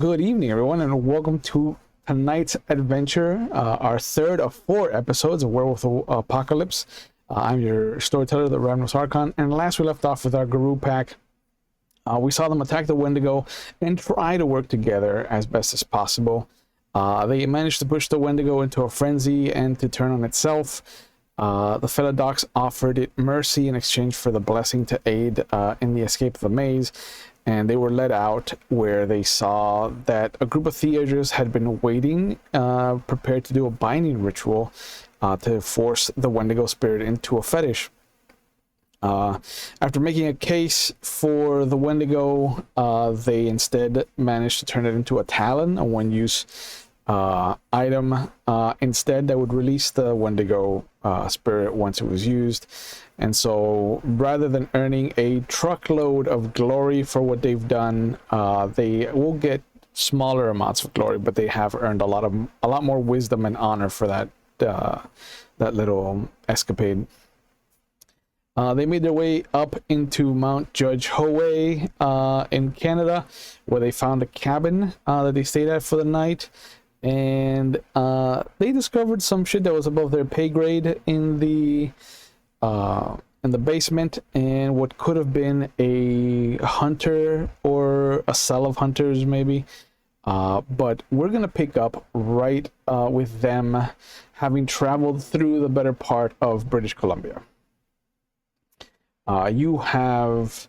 Good evening, everyone, and welcome to tonight's adventure, our third of 4 episodes of Werewolf Apocalypse. I'm your storyteller, the Ravenous Archon, and last we left off with our Garou pack. We saw them attack the Wendigo and try to work together as best as possible. They managed to push the Wendigo into a frenzy and to turn on itself. The fellow docs offered it mercy in exchange for the blessing to aid in the escape of the maze, and they were led out where they saw that a group of theagers had been waiting, prepared to do a binding ritual to force the Wendigo spirit into a fetish. After making a case for the Wendigo, they instead managed to turn it into a talon, a one-use item instead that would release the Wendigo spirit once it was used. And so rather than earning a truckload of glory for what they've done, they will get smaller amounts of glory, but they have earned a lot more wisdom and honor for that little escapade. They made their way up into Mount Judge Howe in Canada, where they found a cabin that they stayed at for the night. And they discovered some shit that was above their pay grade in the basement, and what could have been a hunter or a cell of hunters maybe. But we're gonna pick up right with them having traveled through the better part of British Columbia. You have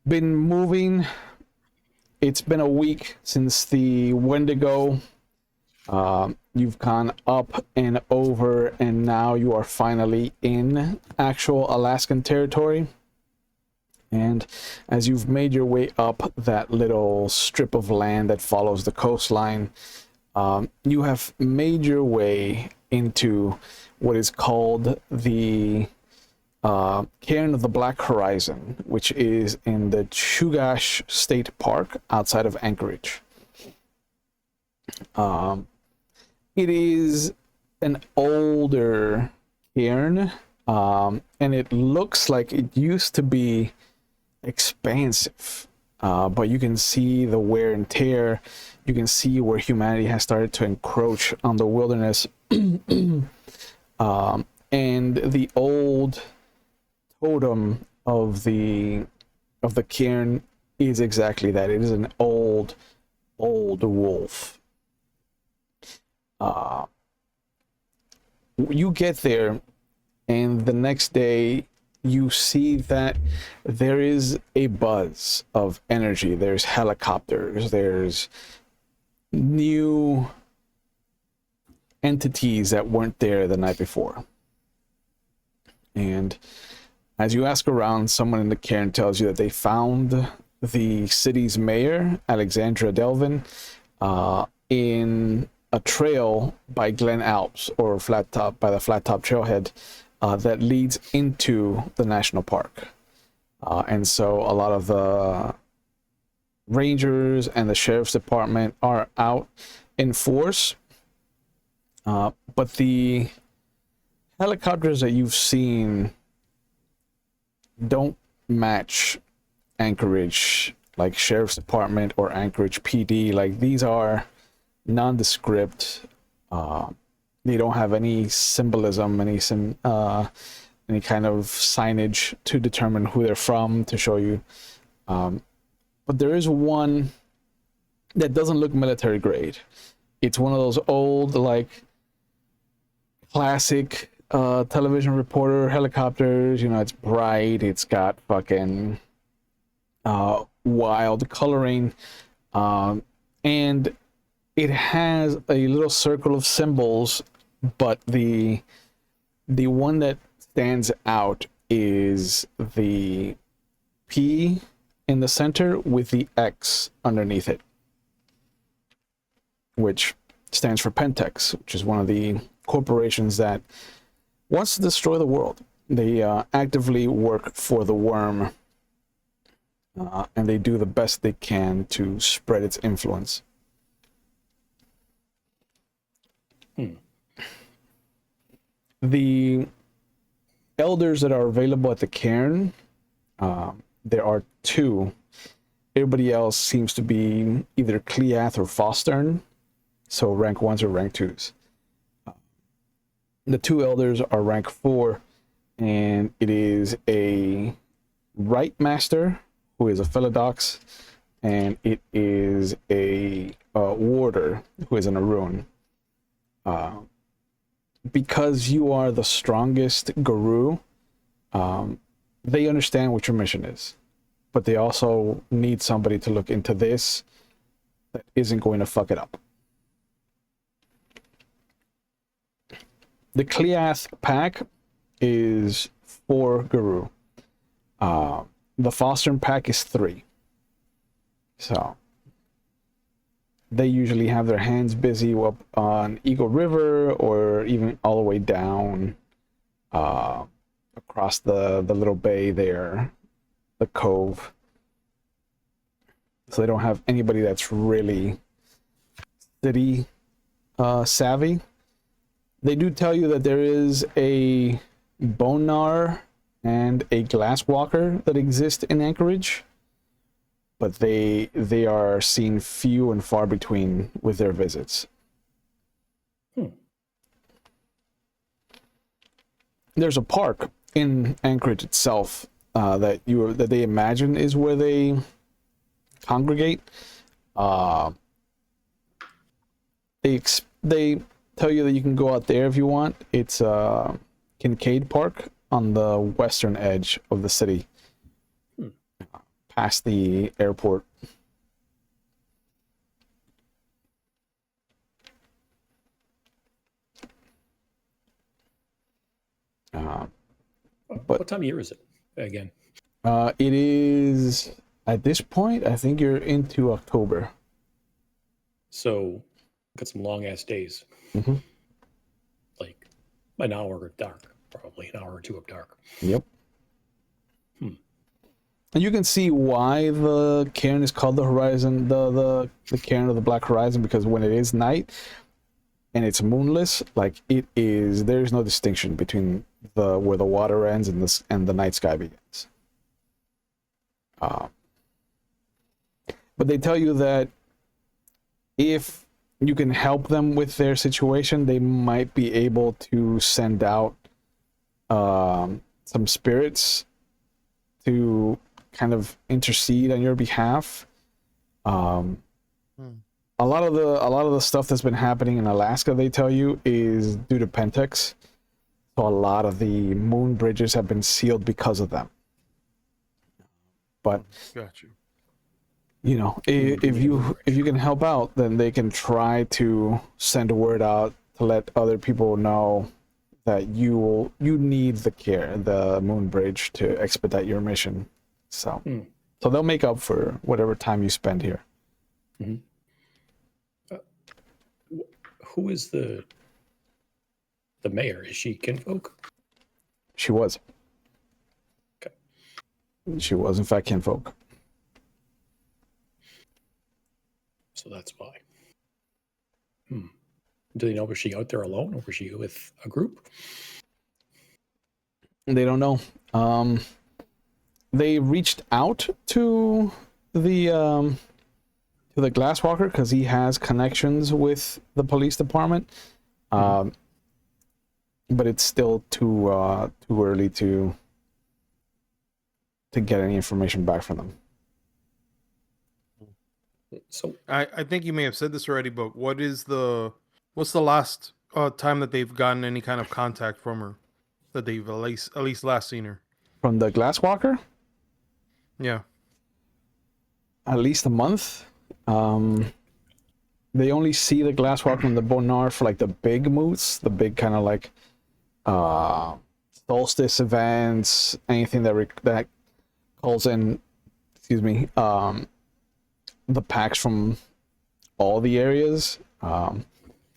been moving. It's been a week since the Wendigo. You've gone up and over, and now you are finally in actual Alaskan territory. And as you've made your way up that little strip of land that follows the coastline, you have made your way into what is called the Cairn of the Black Horizon, which is in the Chugach State Park outside of Anchorage. It is an older cairn, and it looks like it used to be expansive, but you can see the wear and tear. You can see where humanity has started to encroach on the wilderness. And the old totem of the cairn is exactly that. It is an old wolf. You get there, and the next day you see that there is a buzz of energy. There's helicopters, there's new entities that weren't there the night before. And as you ask around, someone in the cairn tells you that they found the city's mayor, Alexandra Delvin, in a trail by Glen Alps, or by the Flat Top Trailhead, that leads into the national park. And so a lot of the rangers and the sheriff's department are out in force. But the helicopters that you've seen don't match Anchorage, like sheriff's department or Anchorage PD. Like, these are nondescript. They don't have any symbolism, any kind of signage to determine who they're from, to show you. But there is one that doesn't look military grade. It's one of those old, like, classic television reporter helicopters. You know, it's bright, it's got fucking wild coloring, and it has a little circle of symbols, but the one that stands out is the P in the center with the X underneath it, which stands for Pentex, which is one of the corporations that wants to destroy the world. They actively work for the worm, and they do the best they can to spread its influence. The elders that are available at the cairn, there are 2, Everybody else seems to be either Cleath or Fostern, so rank 1s or rank 2s. The 2 elders are rank 4, and it is a Rite Master, who is a Philodox, and it is a Warder, who is an Arun. Because you are the strongest Garou, they understand what your mission is, but they also need somebody to look into this that isn't going to fuck it up. The Cleath pack is 4 Garou. The Fostern pack is 3. So they usually have their hands busy up on Eagle River, or even all the way down across the little bay there, the cove. So they don't have anybody that's really city savvy. They do tell you that there is a Bonar and a Glasswalker that exist in Anchorage, but they are seen few and far between with their visits. There's a park in Anchorage itself that they imagine is where they congregate. They tell you that you can go out there if you want. It's Kincaid Park on the western edge of the city, past the airport. But what time of year is it again? It is, at this point, I think you're into October. So got some long ass days. Mm-hmm. Like an hour of dark, probably an hour or 2 of dark. Yep. And you can see why the Cairn is called the Horizon, the Cairn of the Black Horizon, because when it is night and it's moonless, like it is, there's no distinction between where the water ends and the night sky begins. But they tell you that if you can help them with their situation, they might be able to send out some spirits to kind of intercede on your behalf. A lot of the stuff that's been happening in Alaska, they tell you, is due to Pentex. So a lot of the moon bridges have been sealed because of them. But got you. You know, if you can help out, then they can try to send a word out to let other people know that you need the moon bridge to expedite your mission. So they'll make up for whatever time you spend here. Mm-hmm. Who is the mayor? Is she Kinfolk? She was. Okay. She was, in fact, Kinfolk. So that's why. Do they know, was she out there alone, or was she with a group? They don't know. They reached out to the Glasswalker because he has connections with the police department. But it's still too early to get any information back from them. So I think you may have said this already, but what's the last time that they've gotten any kind of contact from her, that they've at least last seen her? From the Glasswalker? Yeah. At least a month. They only see the Glasswalker and the Bonar for like the big moves, the big kind of like solstice events, anything that calls in, the packs from all the areas. And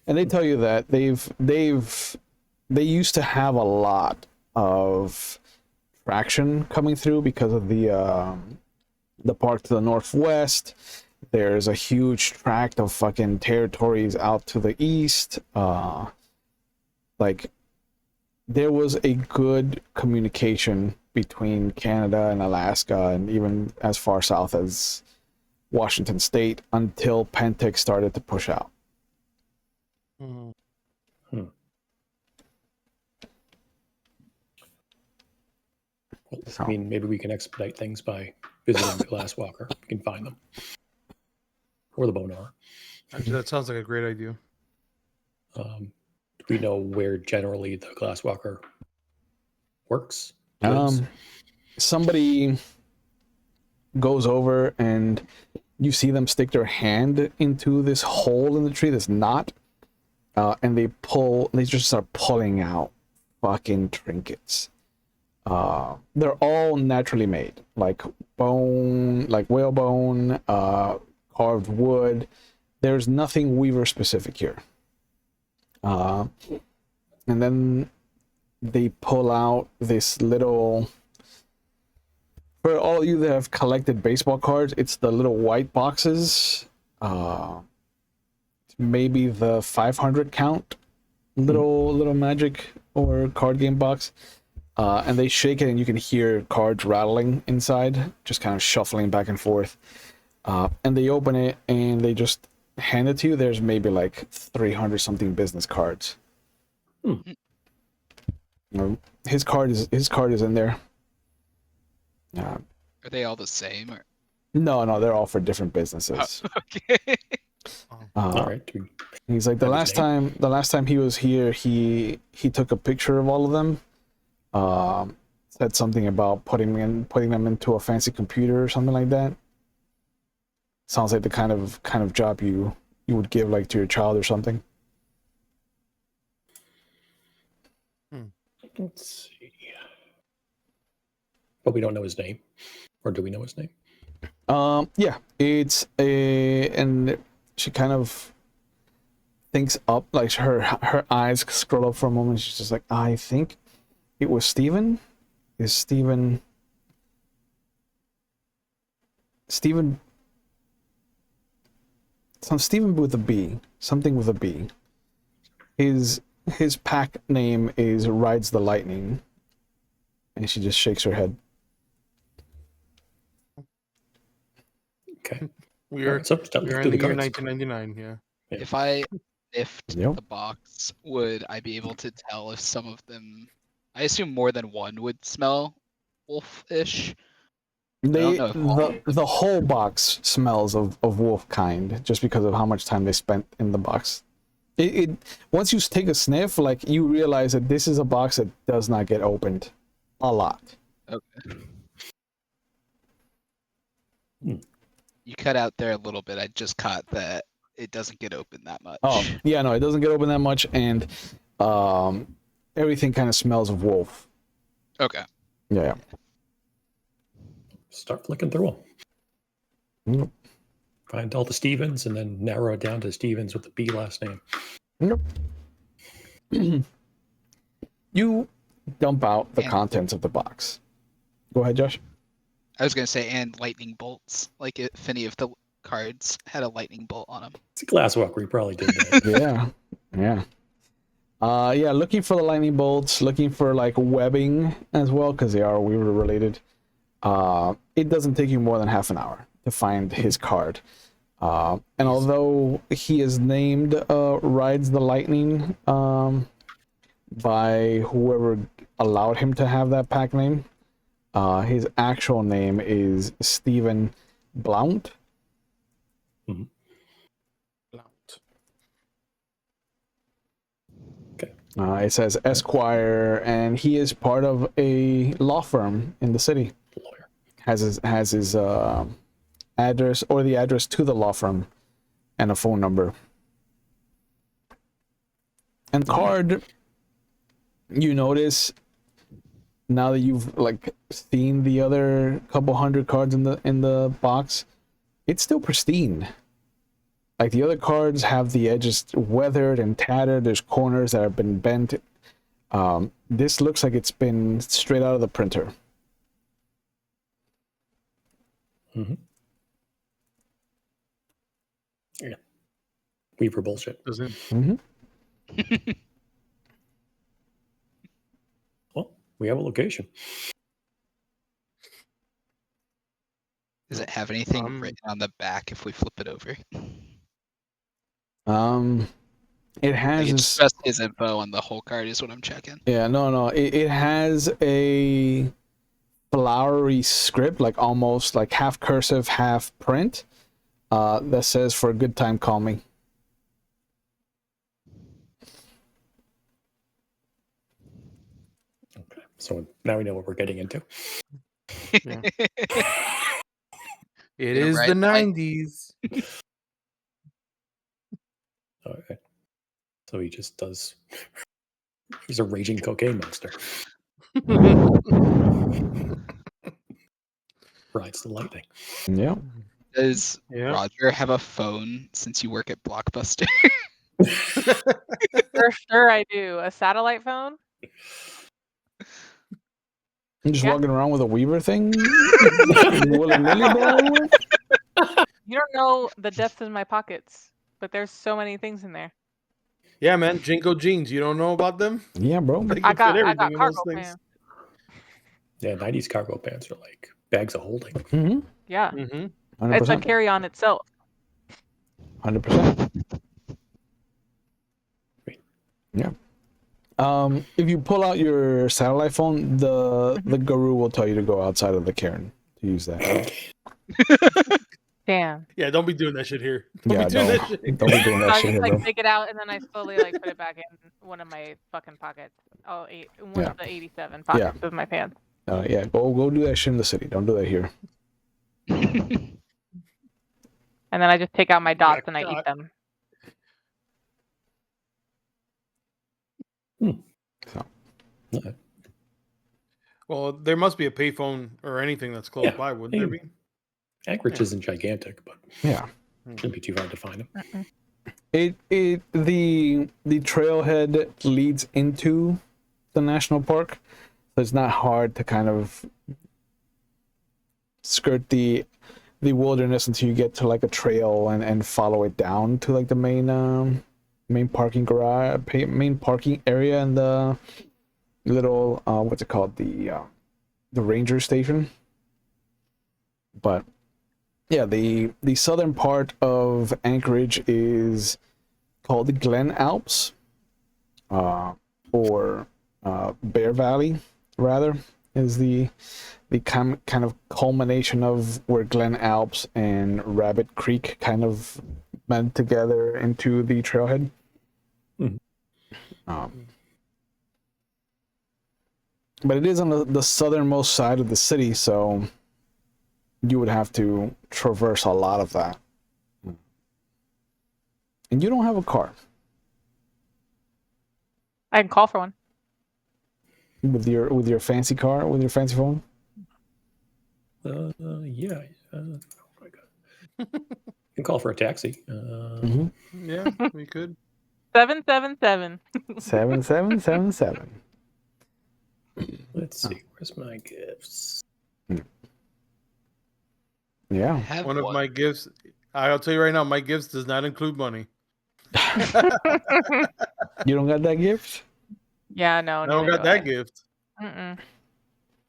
they tell you that they used to have a lot of traction coming through because of the park to the northwest. There's a huge tract of fucking territories out to the east. Like there was a good communication between Canada and Alaska, and even as far south as Washington State until Pentex started to push out. Mhm. Well, So- I mean, maybe we can expedite things by visiting the Glasswalker. We can find them. Or the Bonar. Actually, that sounds like a great idea. Do we know where generally the Glasswalker works? Lives? Somebody goes over and you see them stick their hand into this hole in the tree, this knot, and they just start pulling out fucking trinkets. They're all naturally made, like bone, like whalebone, carved wood. There's nothing Weaver specific here. And then they pull out this little. For all of you that have collected baseball cards, it's the little white boxes. Maybe the 500 count little magic or card game box. And they shake it and you can hear cards rattling inside, just kind of shuffling back and forth. And they open it and they just hand it to you. There's maybe like 300 something business cards. His card is in there. Are they all the same? Or... No, they're all for different businesses. Okay. All right. He's like the Have his last time he was here, he took a picture of all of them. Said something about putting them into a fancy computer or something like that. Sounds like the kind of job you would give like to your child or something. Let's see. But we don't know his name. Or do we know his name? Yeah, it's and she kind of thinks up, like her eyes scroll up for a moment. She's just like, I think it was Steven. Is Steven some Steven with a B, something with a B. His pack name is Rides the Lightning, and she just shakes her head. Okay. We All are right, so start we're looking in through the the year cards. 1999. Yeah. If I sniffed Yep. the box, would I be able to tell if some of them? I assume more than one would smell wolfish. I don't know if all. The whole box smells of wolf kind, just because of how much time they spent in the box. It once you take a sniff, like you realize that this is a box that does not get opened a lot. Okay. You cut out there a little bit. I just caught that it doesn't get open that much. Oh yeah, no, it doesn't get open that much, and everything kind of smells of wolf. Okay. Yeah. Start flicking through them. Yep. Find all the Stevens and then narrow it down to Stevens with the B last name. Yep. You dump out the And- contents of the box. Go ahead, Josh. I was gonna say, and lightning bolts. Like if any of the cards had a lightning bolt on them. It's a Glasswalker. He probably did that. Yeah. Yeah, looking for the lightning bolts, looking for like webbing as well, because they are Weaver related. It doesn't take you more than half an hour to find his card. And although he is named Rides the Lightning by whoever allowed him to have that pack name, his actual name is Stephen Blount. Okay. It says Esquire, and he is part of a law firm in the city. Lawyer. Has his address, or the address to the law firm, and a phone number. And card, you notice now that you've like seen the other couple hundred cards in the box, it's still pristine. Like the other cards have the edges weathered and tattered. There's corners that have been bent. This looks like it's been straight out of the printer. Mm-hmm. Yeah. Weaver bullshit. Doesn't Mm-hmm. Well, we have a location. Does it have anything written on the back if we flip it over? It Like has it's just his info on the whole card is what I'm checking. yeah, no. It has a flowery script, like almost like half cursive, half print, that says "For a good time, call me." Okay. So now we know what we're getting into. Yeah. It Gonna is ride the like- 90s. Okay. So he just does. He's a raging cocaine monster. Rides the lightning. Yeah. Does Yeah. Roger have a phone since you work at Blockbuster? For sure I do. A satellite phone? I'm just Yeah. walking around with a Weaver thing, willy-nilly, bro. You don't know the depth of my pockets, but there's so many things in there. Yeah, man. Jinko jeans. You don't know about them? Yeah, bro. They I can fit got everything in those cargo things. pants. Yeah, 90s cargo pants are like bags of holding. Mm-hmm. Yeah. Mm-hmm. It's a 100%. carry-on itself. 100%. Yeah. If you pull out your satellite phone, the Garou will tell you to go outside of the Cairn to use that. Damn. Yeah, don't be doing that shit here. Don't Yeah, be doing that don't shit. be doing So that I shit just here, bro. take it out and then I slowly put it back in one of my fucking pockets. One Yeah. of the 87 pockets of my pants. Yeah, go do that shit in the city. Don't do that here. And then I just take out my dots and I God. eat them. Okay. Well, there must be a payphone or anything that's close Yeah, by, wouldn't there be? Anchorage Yeah. isn't gigantic, but Yeah. shouldn't be too hard to find them. The trailhead leads into the national park, so it's not hard to kind of skirt the wilderness until you get to like a trail and follow it down to like the main parking garage, main parking area, and the little what's it called, the ranger station. But yeah, the southern part of Anchorage is called the Glen Alps, or Bear Valley, rather, is the kind of culmination of where Glen Alps and Rabbit Creek kind of blend together into the trailhead. Mhm. But it is on the southernmost side of the city, so you would have to traverse a lot of that. And you don't have a car. I can call for one. With your fancy car, with your fancy phone? Yeah. Oh my god. You can call for a taxi. Yeah, we could. 777. 7777. Let's see. Where's my gifts? Yeah. Have One of my gifts. I'll tell you right now, my gifts does not include money. You don't got that gift? Yeah, no. I don't neither got do that gift. Mm-mm.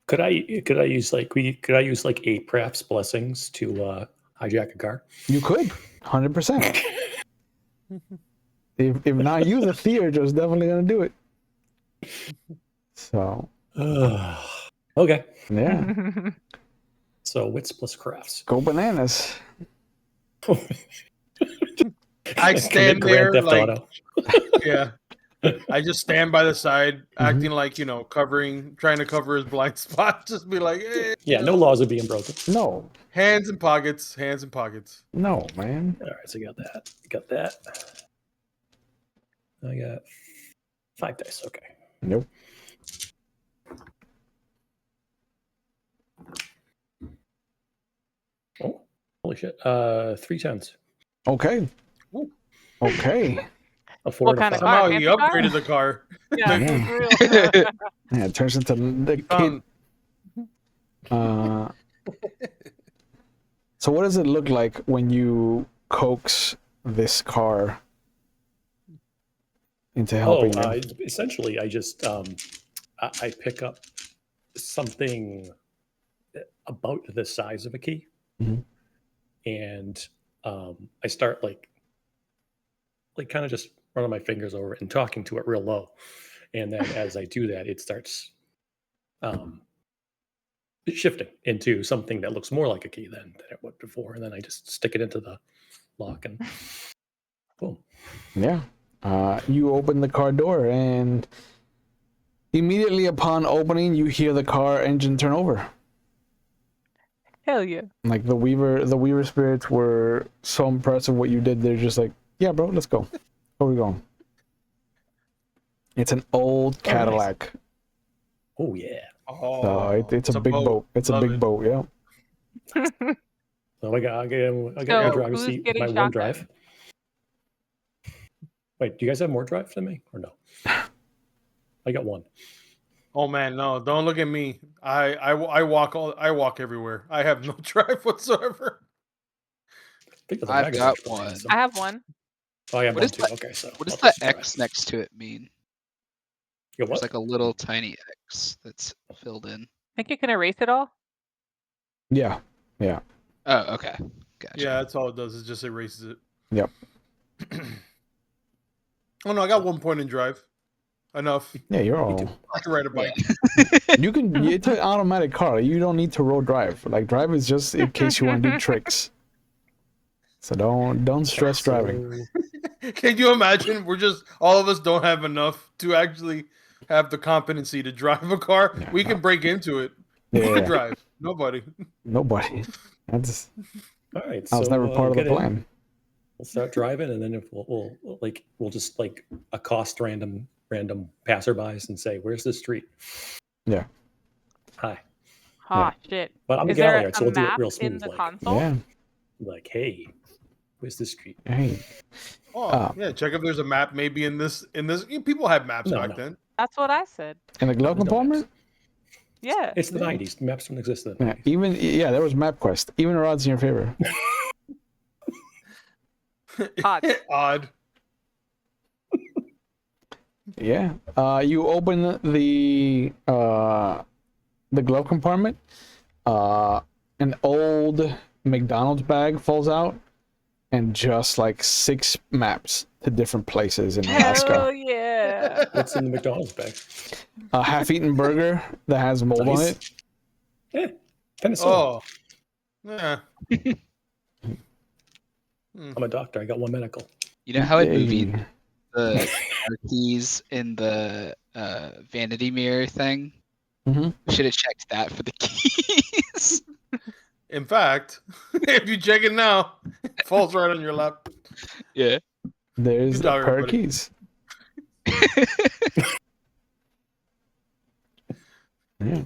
Could I use like 8 Praps blessings to hijack a car? You could. 100%. If not you, the theater is definitely gonna do it. So Okay. yeah. So wits plus crafts. Go bananas. I stand there Grand Theft like, Auto. yeah. I just stand by the side, acting like, trying to cover his blind spot. Just be like, hey, Yeah, no laws are being broken. No. hands in pockets, hands in pockets. No, man. All right, so you got that. Got that. I got 5 dice. Okay. Nope. Oh, holy shit. 3 10s. Okay. Ooh. Okay. A 4 What and a kind of 5. car? Somehow he fancy car? upgraded the car. Yeah, Yeah. for real. Yeah, it turns into the kid. So what does it look like when you coax this car into helping you? Essentially, I just I pick up something about the size of a key Mhm. And I start like kind of just running my fingers over it and talking to it real low. And then as I do that, it starts shifting into something that looks more like a key than it would before. And then I just stick it into the lock and boom. Yeah. You open the car door, and immediately upon opening, you hear the car engine turn over. Hell yeah. Like the Weaver spirits were so impressed with what you did. They're just like, yeah, bro, let's go. Where are we going? It's an old Oh, nice. Cadillac. Oh yeah. Oh, So it's a big boat. It's Love a big it. boat. Yeah. So I got So, my driver's who's seat, getting my one shotgun? drive. Wait, do you guys have more drive than me or no? I got one. Oh man, no! Don't look at me. I walk everywhere. I have no drive whatsoever. Because I've got one. I have one. Oh, I have What one is too. that- Okay, so What does I'll that just drive. X next to it mean? You got There's what? like a little tiny X that's filled in. Think you can erase it all? Yeah. Yeah. Oh, okay. Gotcha. Yeah, that's all it does. It just erases it. Yep. Oh no, I got 1 point in drive. Enough. Yeah. You're Me all. too. I can ride a bike. You can. It's an automatic car. You don't need to roll drive. Like drive is just in case you want to do tricks. So don't stress driving. Can you imagine? We're just all of us don't have enough to actually have the competency to drive a car. Yeah, We no. can break into it. Who Yeah. can drive? Nobody. Nobody. That's. All right, I was so never part of the get in. plan. We'll start driving, and then if we'll just like accost random passerbys and say, "Where's the street?" Yeah. Hi, Ah, shit. but I'm Is there Galliard, so a we'll do it map real in smooth, the like console? Yeah. hey, where's the street? Hey. Oh, yeah. Check if there's a map. Maybe in this. People had maps No, back no. then. That's what I said. In the glove There's no compartment? Yeah. It's the '90s. Maps don't exist in the Yeah. 90s. Even there was MapQuest. Even the odds in your favor. Hot. Odd. Yeah. You open the glove compartment. An old McDonald's bag falls out, and just like 6 maps to different places in Alaska. Hell yeah. What's in the McDonald's bag? A half-eaten burger that has mold on Nice. it. Yeah, penicillin. Oh. Yeah. I'm a doctor. I got one medical. You know how it Hey. movied the car keys in the vanity mirror thing? Mhm. We should have checked that for the keys. In fact, if you check it now, it falls right on your lap. Yeah. There's Good a dog, pair of everybody. keys. Yeah.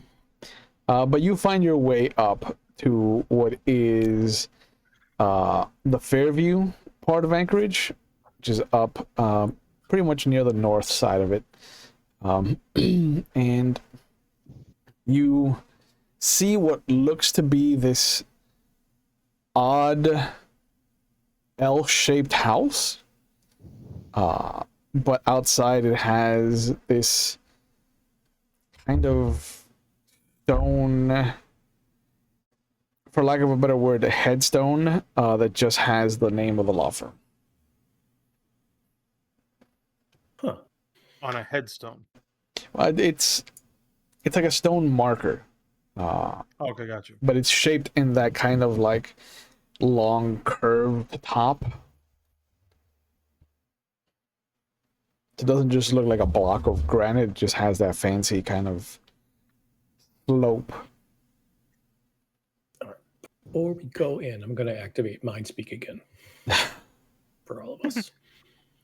But you find your way up to what is the Fairview part of Anchorage, which is up pretty much near the north side of it. And you see what looks to be this odd L-shaped house. But outside it has this kind of stone, for lack of a better word, a headstone that just has the name of the law firm. Huh. On a headstone. It's like a stone marker, Okay, got you. but it's shaped in that kind of like long curved top. It doesn't just look like a block of granite, it just has that fancy kind of slope. Before we go in, I'm going to activate Mind Speak again for all of us.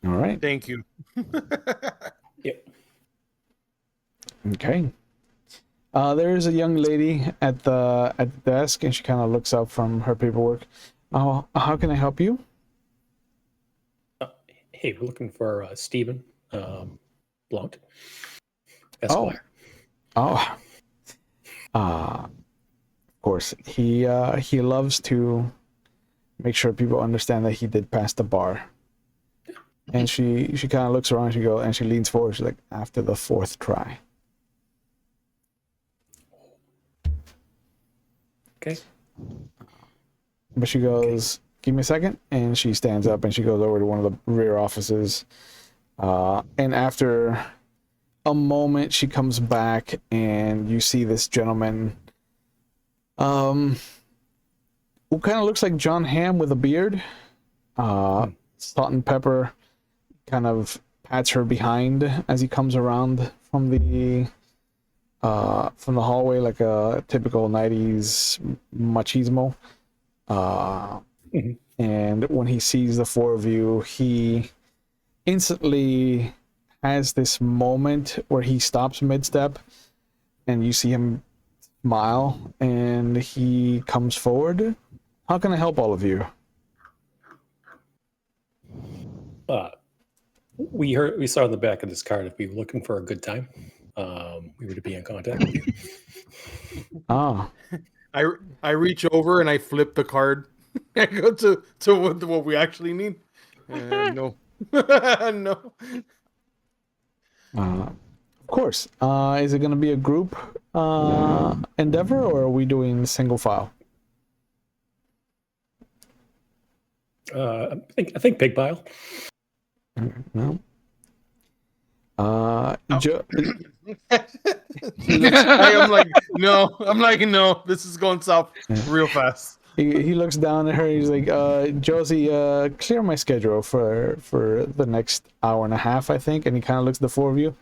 All right. Thank you. Yep. Okay. There is a young lady at the desk, and she kind of looks up from her paperwork. Oh, how can I help you? Hey, we're looking for Stephen Blount, Esquire. Oh. Of course. He loves to make sure people understand that he did pass the bar. And she kind of looks around, and she leans forward. She's like, after the 4th try. Okay. but she goes, "Give me a second," and she stands up and she goes over to one of the rear offices. And after a moment, she comes back, and you see this gentleman, who kind of looks like John Hamm with a beard. Salt and Pepper kind of pats her behind as he comes around from the hallway, like a typical 90s machismo. And when he sees the four of you, he instantly has this moment where he stops mid-step, and you see him smile, and he comes forward. How can I help all of you? We saw in the back of this card if we were looking for a good time, we were to be in contact with you. Ah, I reach over and I flip the card. I go to what we actually need. No. No. of course. Is it going to be a group endeavor, or are we doing single file? I think pig pile. No. I'm like, no. I'm like, no. This is going south real fast. He looks down at her. He's like, Josie, clear my schedule for the next hour and a half, I think. And he kind of looks at the four of you.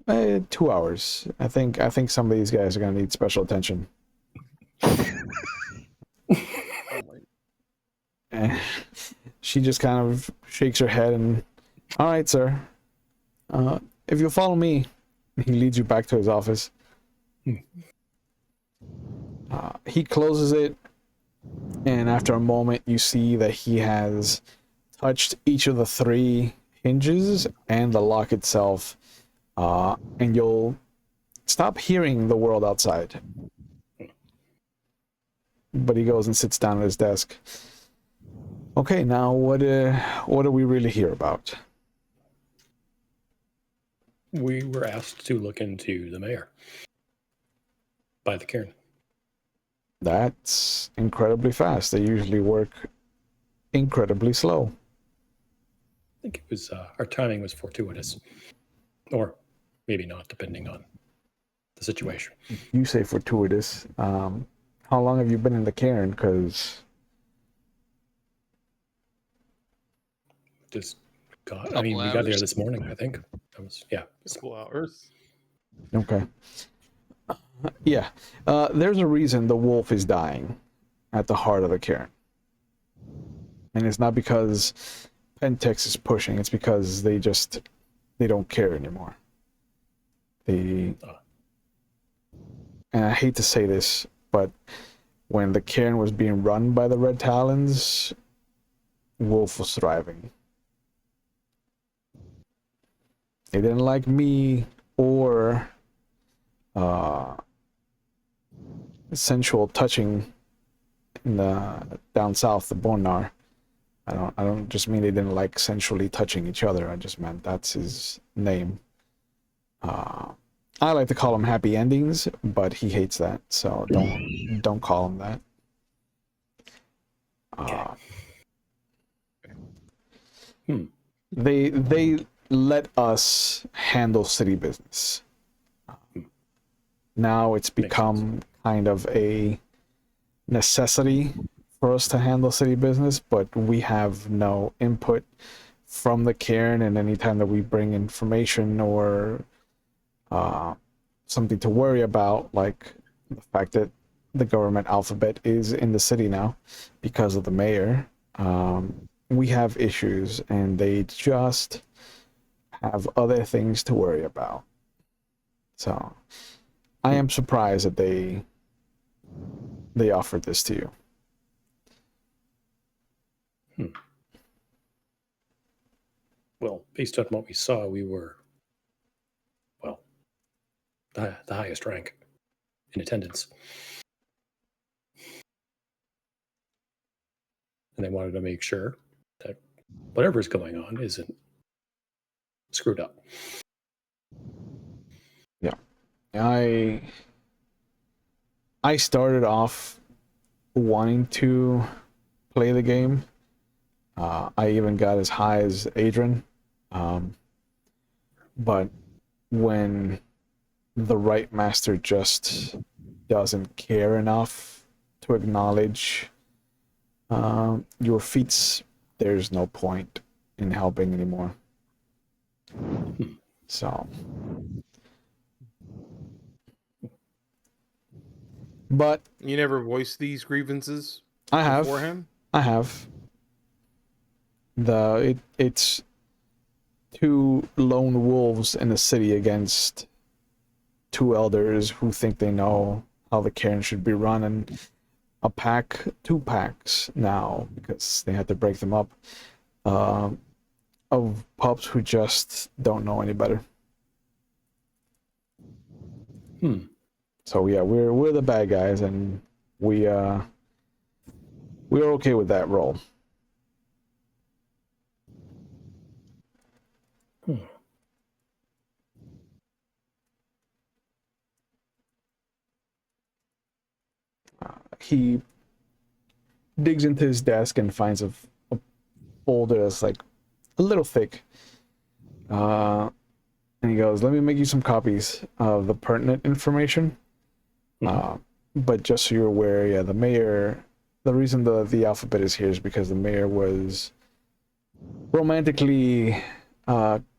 2 hours. I think some of these guys are gonna need special attention. And she just kind of shakes her head and, all right, sir. If you'll follow me, he leads you back to his office. He closes it, and after a moment, you see that he has touched each of the 3 hinges and the lock itself, and you'll stop hearing the world outside. But he goes and sits down at his desk. Okay, now what are we really here about? We were asked to look into the mayor by the Caern. That's incredibly fast. They usually work incredibly slow. I think it was our timing was fortuitous, or maybe not, depending on the situation. You say fortuitous. How long have you been in the Cairn? Because Just got. Couple We got there hours. this morning. I think that was Couple hours. okay, yeah. There's a reason the wolf is dying at the heart of the Cairn, and it's not because Pentex is pushing. It's because they don't care anymore. And I hate to say this, but when the Cairn was being run by the Red Talons, Wolf was thriving. They didn't like me or sensual touching in the down south, the Bonar. I don't just mean they didn't like sensually touching each other. I just meant that's his name. I like to call him happy endings, but he hates that, so don't call him that. They let us handle city business. Now it's become kind of a necessity for us to handle city business, but we have no input from the Cairn, and anytime that we bring information or something to worry about, like the fact that the government alphabet is in the city now because of the mayor, we have issues, and they just have other things to worry about. So I am surprised that they offered this to you. Well, based on what we saw, we were, well, the highest rank in attendance. And they wanted to make sure that whatever's going on isn't screwed up. Yeah. I started off wanting to play the game. I even got as high as Adrian. But when the right master just doesn't care enough to acknowledge your feats, there's no point in helping anymore. So, but You never voiced these grievances I have. beforehand? I have. It's two lone wolves in the city against two elders who think they know how the cairn should be run, and a pack, two packs now, because they had to break them up, of pups who just don't know any better. So yeah, we're the bad guys, and we're okay with that role. He digs into his desk and finds a folder that's like a little thick. And he goes, "Let me make you some copies of the pertinent information. But just so you're aware, yeah, the mayor, the reason the alphabet is here is because the mayor was romantically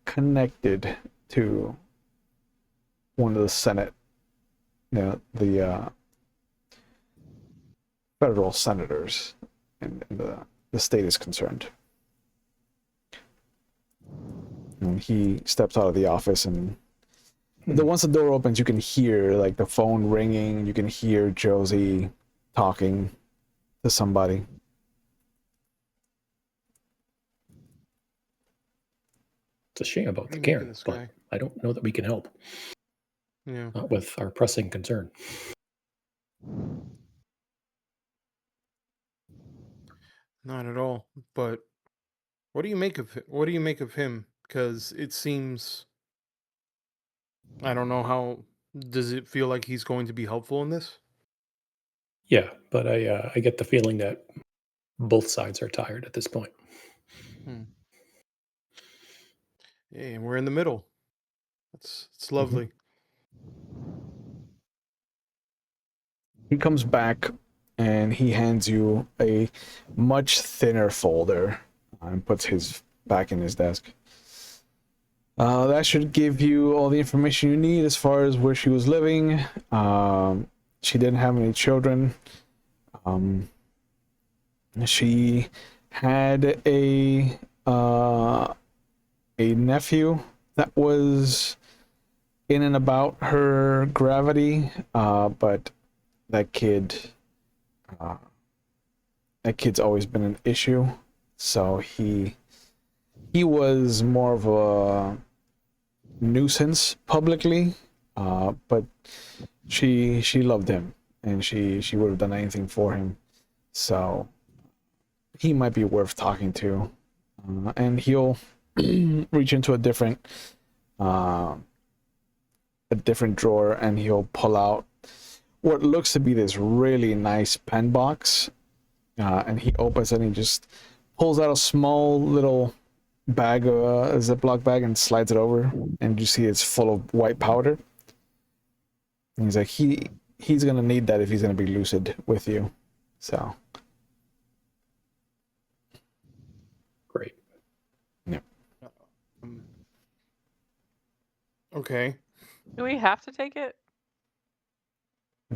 connected to one of the Senate, the federal senators, and the state is concerned." And he steps out of the office, and once the door opens, you can hear like the phone ringing. You can hear Josie talking to somebody. It's a shame about the What are you making Cairn, this but guy? I don't know that we can help. Yeah. Not with our pressing concern. Not at all. But what do you make of him? Because it seems, I don't know how. Does it feel like he's going to be helpful in this? Yeah, but I get the feeling that both sides are tired at this point. Yeah, and we're in the middle. It's lovely. He comes back and he hands you a much thinner folder and puts his back in his desk. That should give you all the information you need as far as where she was living. She didn't have any children. She had a nephew that was in and about her gravity, but that kid's always been an issue. So he was more of a nuisance publicly, but she loved him, and she would have done anything for him. So he might be worth talking to, and he'll reach into a different drawer, and he'll pull out what looks to be this really nice pen box, and he opens it and he just pulls out a small little bag, a Ziploc bag, and slides it over, and you see it's full of white powder. And he's like, he's gonna need that if he's gonna be lucid with you. So Great. yeah. Okay. Do we have to take it?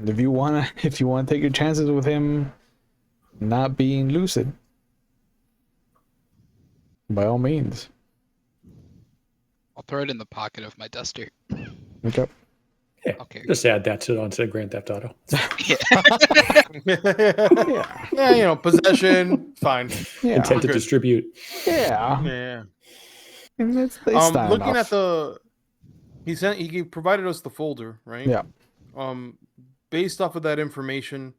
If you wanna take your chances with him not being lucid, by all means. I'll throw it in the pocket of my duster. Okay. Yeah, Okay. just add that onto Grand Theft Auto. Yeah, possession, fine. Yeah. Intent to good. distribute. Yeah. Yeah. And it's not Looking enough. at he provided us the folder, right? Yeah. Based off of that information,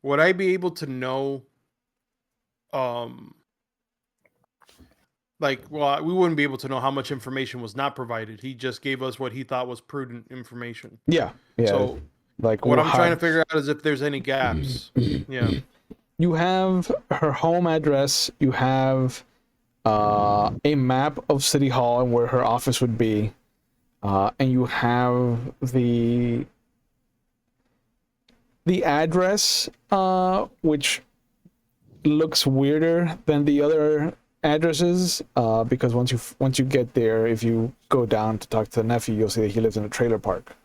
would I be able to know, we wouldn't be able to know how much information was not provided. He just gave us what he thought was prudent information. Yeah. So Like What we'll I'm trying to hide- figure out is if there's any gaps. Yeah. You have her home address. You have a map of City Hall and where her office would be, and you have the address, which looks weirder than the other addresses, because once you get there, if you go down to talk to the nephew, you'll see that he lives in a trailer park.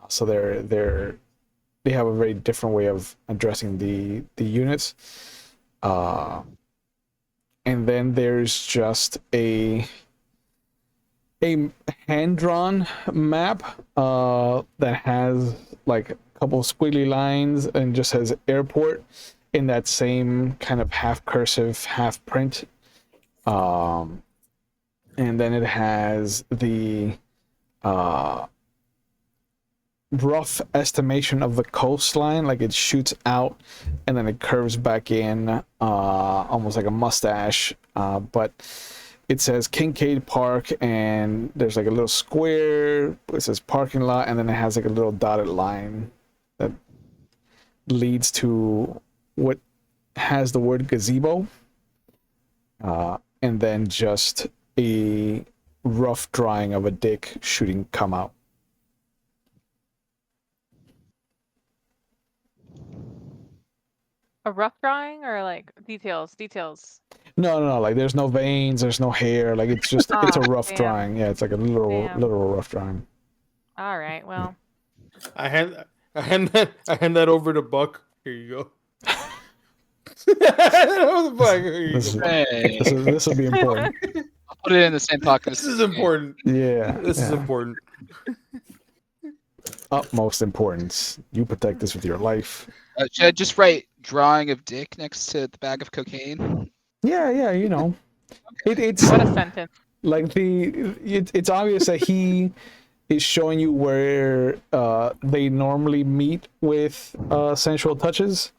So they have a very different way of addressing the units. And then there's just a hand-drawn map that has like a couple squiggly lines and just says airport in that same kind of half cursive, half print. And then it has the rough estimation of the coastline, like it shoots out and then it curves back in, almost like a mustache, but it says Kincaid Park, and there's like a little square, it says parking lot, and then it has like a little dotted line that leads to what has the word gazebo, and then just a rough drawing of a dick shooting come out. A rough drawing or like details? No, like there's no veins, there's no hair, like it's just it's a rough Damn. drawing. Yeah, it's like a literal rough drawing. All right, well, I hand that over to Buck. Here you go. Buck, here you This go. is, Hey, this will be important. I'll put it in the same pocket. This is important. Yeah, This is yeah. important. Utmost importance. You protect this with your life. Should I just write drawing of dick next to the bag of cocaine? Yeah, you know. It's what a sentence. like it's obvious that he is showing you where they normally meet with sensual touches,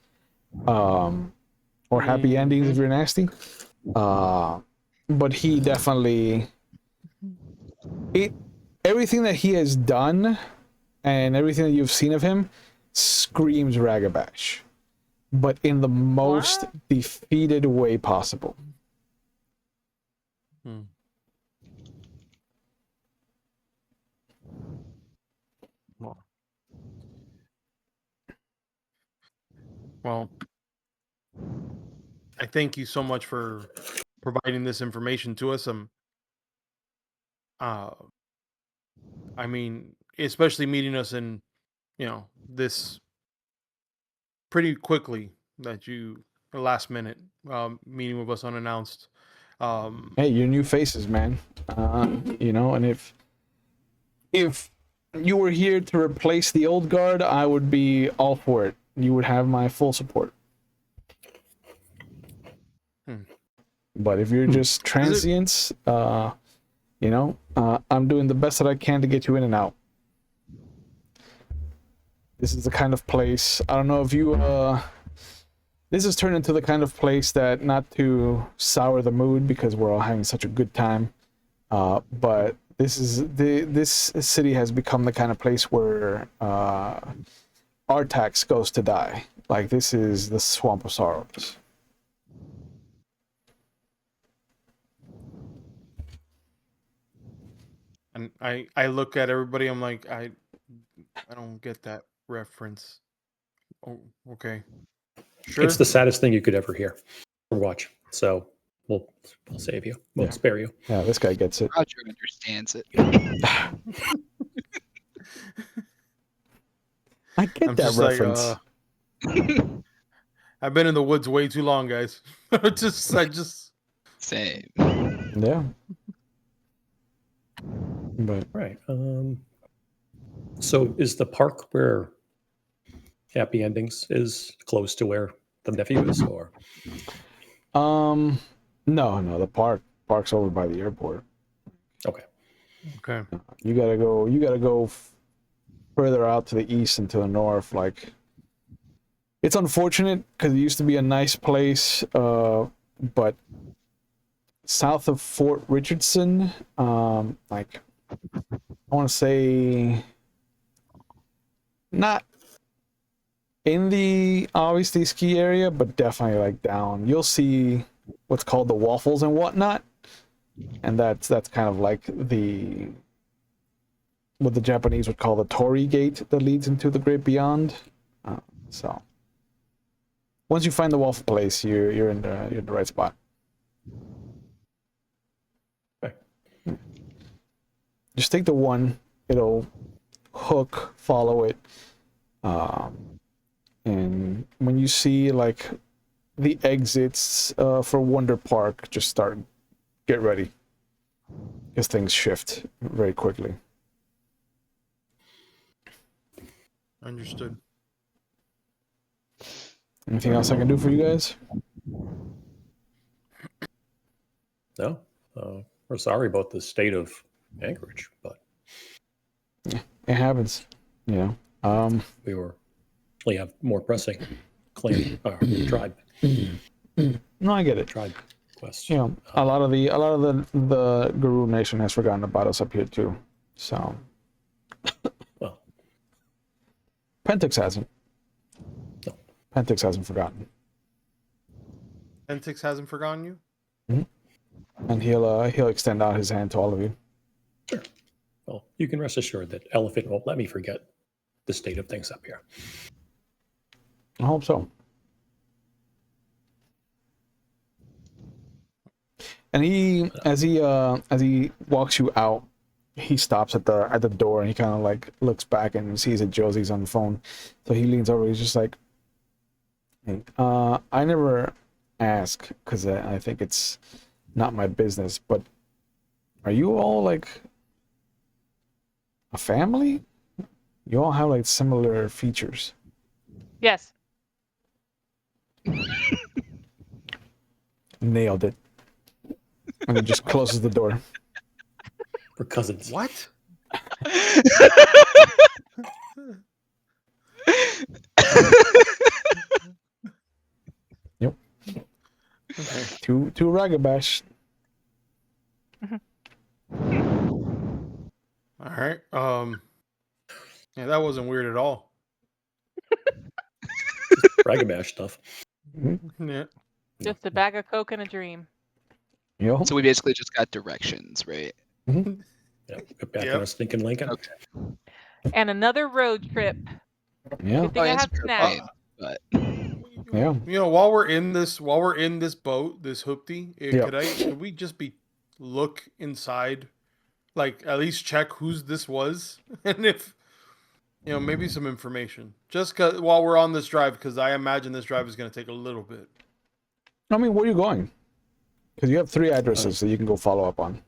or happy endings if you're nasty. But he definitely everything that he has done and everything that you've seen of him screams Ragabash, but in the most defeated way possible. Well, I thank you so much for providing this information to us. I mean, especially meeting us in, this pretty quickly that you last minute meeting with us unannounced. Hey, you're new faces, man. And if you were here to replace the old guard, I would be all for it. You would have my full support. But if you're just transients, I'm doing the best that I can to get you in and out. This is the kind of place, I don't know if you, this has turned into the kind of place that, not to sour the mood because we're all having such a good time, but this city has become the kind of place where Artax goes to die. Like, this is the Swamp of Sorrows. And I look at everybody, I'm like, I don't get that reference. Oh, okay. Sure. It's the saddest thing you could ever hear or watch. So I'll save you. We'll spare you. Yeah, this guy gets it. Roger understands it. I get I'm that just reference. I've been in the woods way too long, guys. I just Same. Yeah. But Right. So is the park where Happy Endings is close to where the nephew is, or? no, the park's over by the airport. Okay. You gotta go further out to the east and to the north. Like, it's unfortunate because it used to be a nice place, but south of Fort Richardson, like, I want to say not in the obviously ski area, but definitely like down. You'll see what's called the waffles and whatnot, and that's kind of like the what the Japanese would call the torii gate that leads into the great beyond. So once you find the waffle place, you're in the right spot. Okay. Just take the one. It'll hook. Follow it. And when you see like the exits for Wonder Park, just get ready, because things shift very quickly. Understood. Anything else I can do for you guys? No, we're sorry about the state of Anchorage, but It happens, you know. we have more pressing clan tribe No, I get it. tribe quests. You know, a lot of the Garou Nation has forgotten about us up here too. So Well, Pentex hasn't. No. Pentex hasn't forgotten, Pentex hasn't forgotten you? and he'll extend out his hand to all of you. sure. Well, you can rest assured that Elephant won't let me forget the state of things up here. I hope so. And as he walks you out, he stops at the door and he kind of like looks back and sees that Josie's on the phone. So he leans over. He's just like, "Hey, I never ask because I think it's not my business. But are you all like a family? You all have like similar features." Yes. Nailed it. And he just closes the door. We're cousins. What? Yep. Okay. Too ragabash. All right. Yeah, that wasn't weird at all. Ragabash stuff. Yeah. Just a bag of Coke and a dream. Yo. So we basically just got directions, right? Yeah, get back Yep. on our stinking Lincoln. Okay. And another road trip. Yeah. Good thing I it's had propane, snacks. but Yeah. You know, while we're in this boat, this hoopty, Yeah. could we just look inside, like at least check whose this was, and if maybe some information, just while we're on this drive, because I imagine this drive is going to take a little bit. I mean, where are you going? Because you have 3 addresses that you can go follow up on.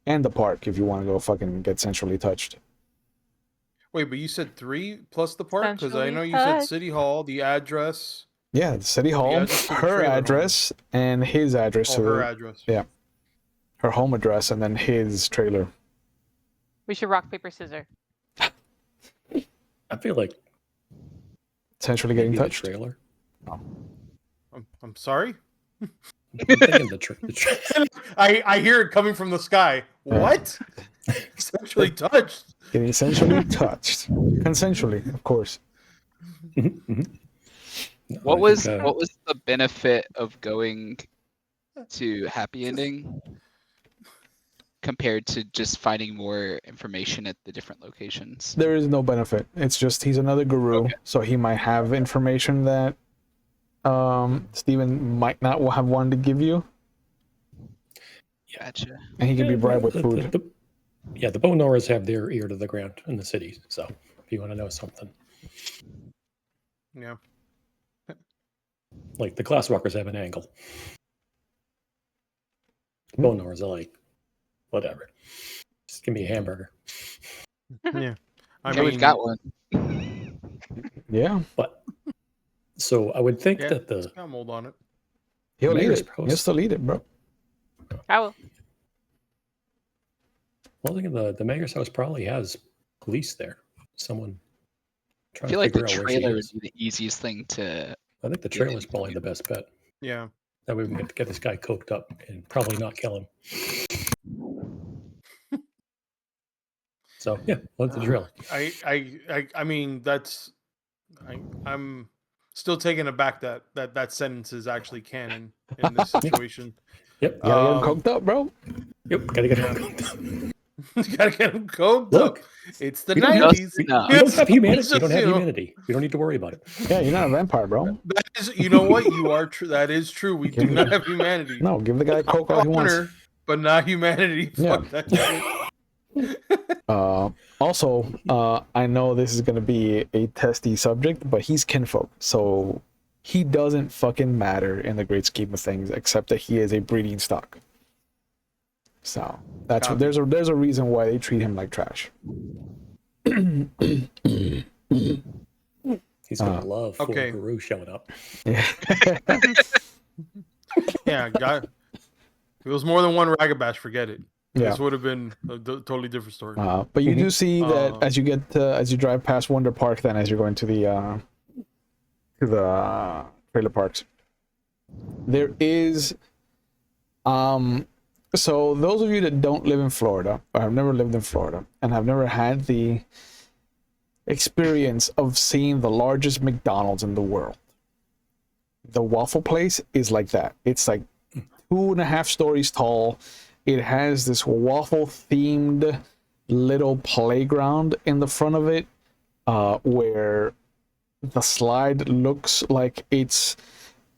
And the park if you want to go fucking get centrally touched. Wait, but you said 3 plus the park? Because I Centrally know you said touched. City Hall, the address, Yeah, the City Hall, address to the her trailer home. address, and his address. or her address. Yeah. Her home address, and then his trailer. We should rock, paper, scissors. I feel like Centrally getting maybe the touched. trailer. I'm sorry? I'm thinking the I hear it coming from the sky. Yeah. What? Sexually touched. Getting essentially touched. Consensually, of course. what was the benefit of going to happy ending compared to just finding more information at the different locations? There is no benefit. It's just he's another guru, Okay. so he might have information that Steven might not have wanted to give you, Gotcha. and he can be bribed with food. The Bone Gnawers have their ear to the ground in the city. So if you want to know something, Yeah. like the Glasswalkers have an angle. Bone Gnawers are like, whatever. Just give me a hamburger. Yeah. Okay, we've got one. Yeah, But so I would think Yeah, that it's the got mold on it. he'll eat Mayor's it. post- He'll still eat it, bro. I will. well, I think the mayor's house probably has police there. Someone I trying feel to like the figure out where she trailer would is. be the easiest thing to. I think the get trailer's into. probably the best bet. Yeah. That way we can get this guy coked up and probably not kill him. So yeah, what's the drill? I mean, that's I'm still taken aback that sentence is actually canon in this situation. Yep. You gotta get him coked up, bro. Yep. Gotta get Yeah. him. You gotta get him coked Look, up. It's the we don't have- 90s. we don't have humanity. It's We don't just, have you know, humanity. We don't need to worry about it. Yeah, you're not a vampire, bro. That is, you know what? You are true. That is true. We do not have humanity. No, give the guy coke all he wants. Honor, but not humanity. Yeah. Fuck that shit. Also, I know this is gonna be a testy subject, but he's kinfolk, so he doesn't fucking matter in the great scheme of things, except that he is a breeding stock. So that's what, there's a reason why they treat him like trash. He's gonna love okay. Garou showing up. Yeah. Yeah, guy. If it was more than one Ragabash, forget it. Yeah. This would have been a totally different story. But you do see that as you drive past Wonder Park, then as you're going to the trailer parks, there is so those of you that don't live in Florida or have never lived in Florida and have never had the experience of seeing the largest McDonald's in the world, the waffle place is like that. It's like 2.5 stories tall. It has this waffle themed little playground in the front of it, where the slide looks like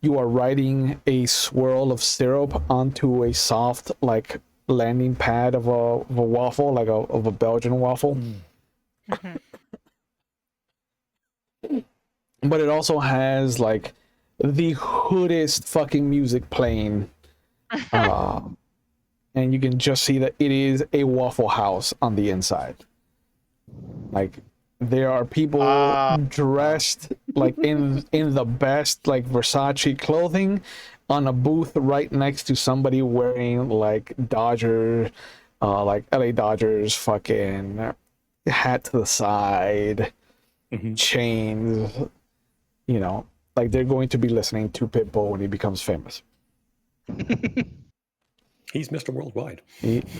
you are riding a swirl of syrup onto a soft like landing pad of a waffle, like of a Belgian waffle. But it also has like the hoodest fucking music playing, and you can just see that it is a Waffle House on the inside. Like there are people dressed like in the best like Versace clothing on a booth right next to somebody wearing like Dodger, like LA Dodgers fucking hat to the side, chains, you know, like they're going to be listening to Pitbull when he becomes famous. He's Mr. Worldwide.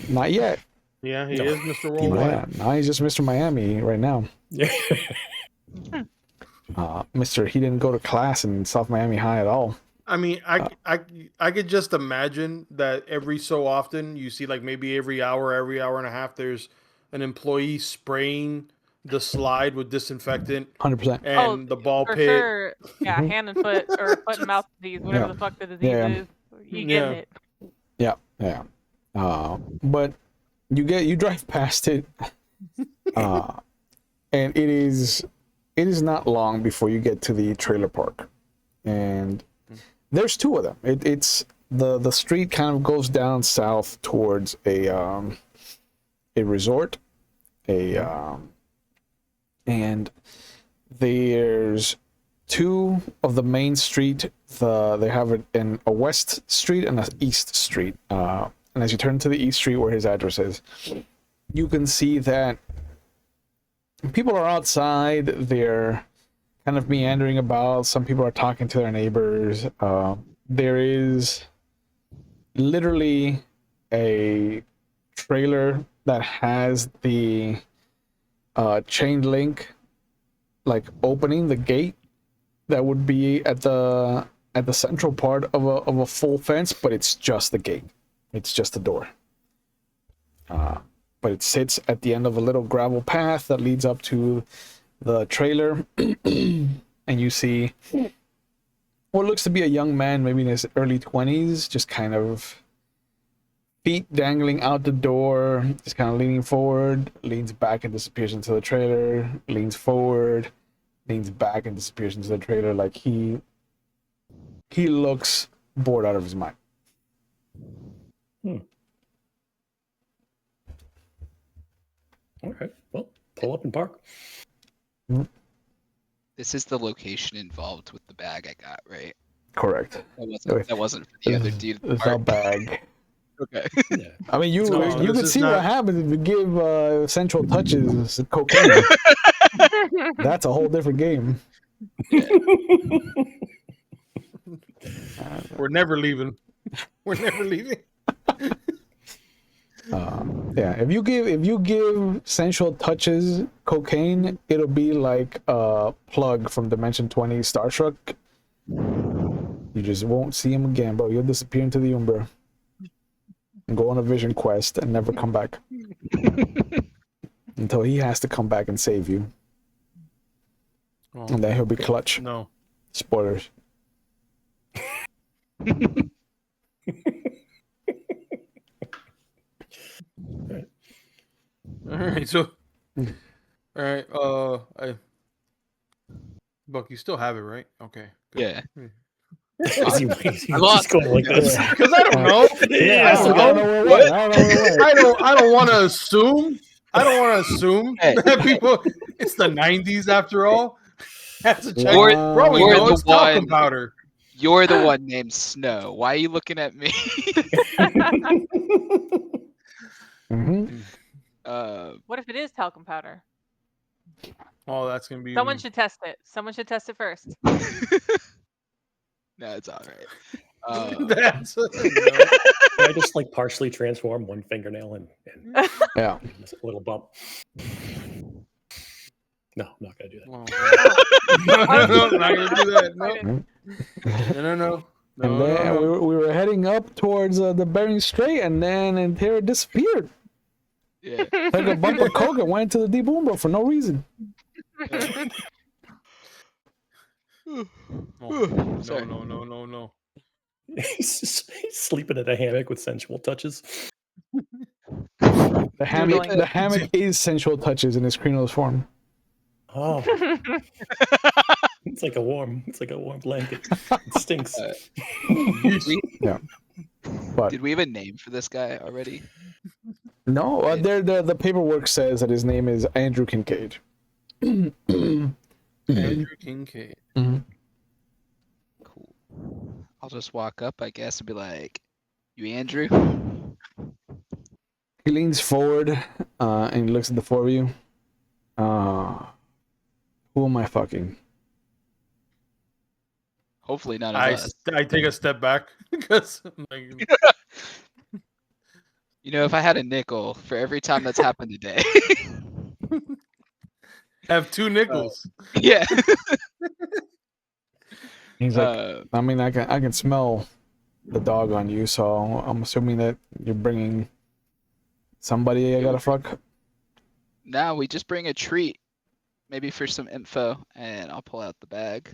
Not yet. Yeah, he is Mr. Worldwide. Now he's just Mr. Miami right now. Yeah. Mr. He didn't go to class in South Miami High at all. I mean, I could just imagine that every so often you see like maybe every hour and a half, there's an employee spraying the slide with disinfectant 100%. and the ball For pit. sure. Yeah, hand and foot or foot and mouth disease, whatever the fuck the disease is. You getting it. Yeah. But you drive past it, and it is not long before you get to the trailer park, and there's 2 of them. It's the street kind of goes down south towards a resort, and there's 2 of the main street. They have a west street and an east street. And as you turn to the east street where his address is, you can see that people are outside. They're kind of meandering about. Some people are talking to their neighbors. There is literally a trailer that has the chain link, like opening the gate that would be at the central part of a full fence, but it's just the gate. It's just the door. But it sits at the end of a little gravel path that leads up to the trailer. And you see what looks to be a young man, maybe in his early 20s, just kind of feet dangling out the door, just kind of leaning forward, leans back and disappears into the trailer, leans forward, leans back and disappears into the trailer. Like he looks bored out of his mind. All right. Well, pull up and park. This is the location involved with the bag I got, right? Correct. That wasn't for the other dude. The bag. Okay. Yeah. I mean, you this could is see not- what happens if you give Central Touches cocaine. That's a whole different game. We're never leaving. We're never leaving. Yeah, if you give sensual touches cocaine, it'll be like a plug from Dimension 20 Star Trek. You just won't see him again, bro. You'll disappear into the Umbra and go on a vision quest and never come back until he has to come back and save you, Oh, and then he'll be clutch. no. Spoilers. All right, so all right, Buck, you still have it, right? Okay. Good. Yeah. He's lost. going like this. Because I don't know. Yeah, I don't know. where it went. I don't know where it went. I don't want to assume. I don't want to assume Hey. that people. It's the '90s after all. Have to check. Wow. Bro, we You're know the it's talcum one- powder. You're the one named Snow. Why are you looking at me? Mm-hmm. What if it is talcum powder? Oh, that's gonna be. Someone should test it. Someone should test it first. No, it's all right. That's no. Can I just like partially transform one fingernail and Yeah. just a little bump? No, I'm not gonna do that. No, not gonna do that. No. And then we were heading up towards the Bering Strait, and then Intera disappeared. Yeah. Like a bump of coke and went to the deep Umbra for no reason. Sorry. No. He's sleeping in a hammock with sensual touches. The hammock, Doodling. the hammock is sensual touches in its Krenos form. Oh, it's like a warm blanket. It stinks. Yeah. But Did we have a name for this guy already? no, the paperwork says that his name is Andrew Kincaid. Andrew Kincaid. Mhm. Cool. I'll just walk up, I guess, and be like, "You Andrew?" He leans forward and he looks at the four of you. Who am I fucking? Hopefully none of I us. take a step back because like, You know, if I had a nickel for every time that's happened today. have two nickels. Yeah. He's like, I mean, I can smell the dog on you, so I'm assuming that you're bringing somebody I gotta fuck. Now we just bring a treat, maybe for some info, and I'll pull out the bag.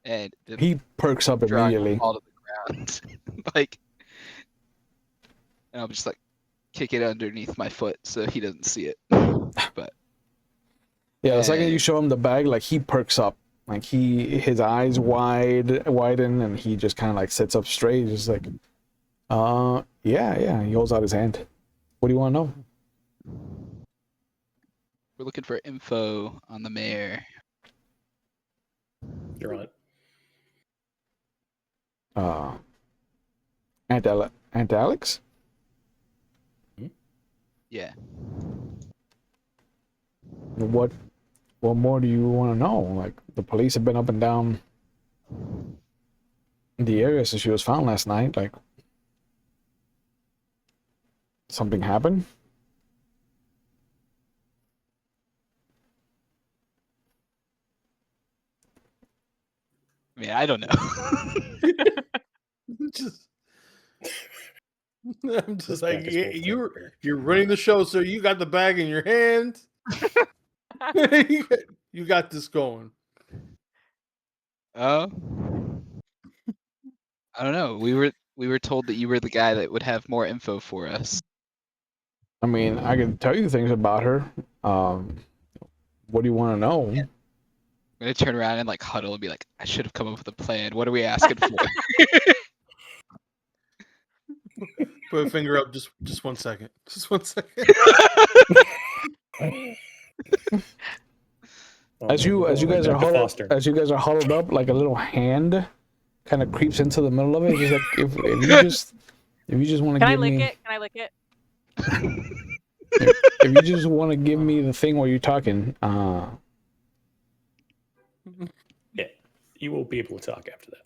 And He perks up drag immediately. it all to the ground, like, and I'll just like kick it underneath my foot so he doesn't see it. But Yeah, the second you show him the bag, like he perks up, like his eyes widen, and he just kind of like sits up straight, just like, yeah. He holds out his hand. What do you want to know? we're looking for info on the mayor. You're on it. Aunt Alex? Yeah. What more do you want to know? Like, the police have been up and down the area since she was found last night. Like, something happened? I mean, I don't know. I'm just like you're running the show, so you got the bag in your hand. You got this going. I don't know. We were told that you were the guy that would have more info for us. I mean, I can tell you things about her. What do you want to know? Yeah. I'm gonna turn around and like huddle and be like, I should have come up with a plan. What are we asking for? Put a finger up. Just 1 second. Just 1 second. As you guys are huddled up, like a little hand kind of creeps into the middle of it. Just like if you just want to Can I give lick me it? Can I lick it? if you just want to give me the thing while you're talking, Yeah, you will be able to talk after that.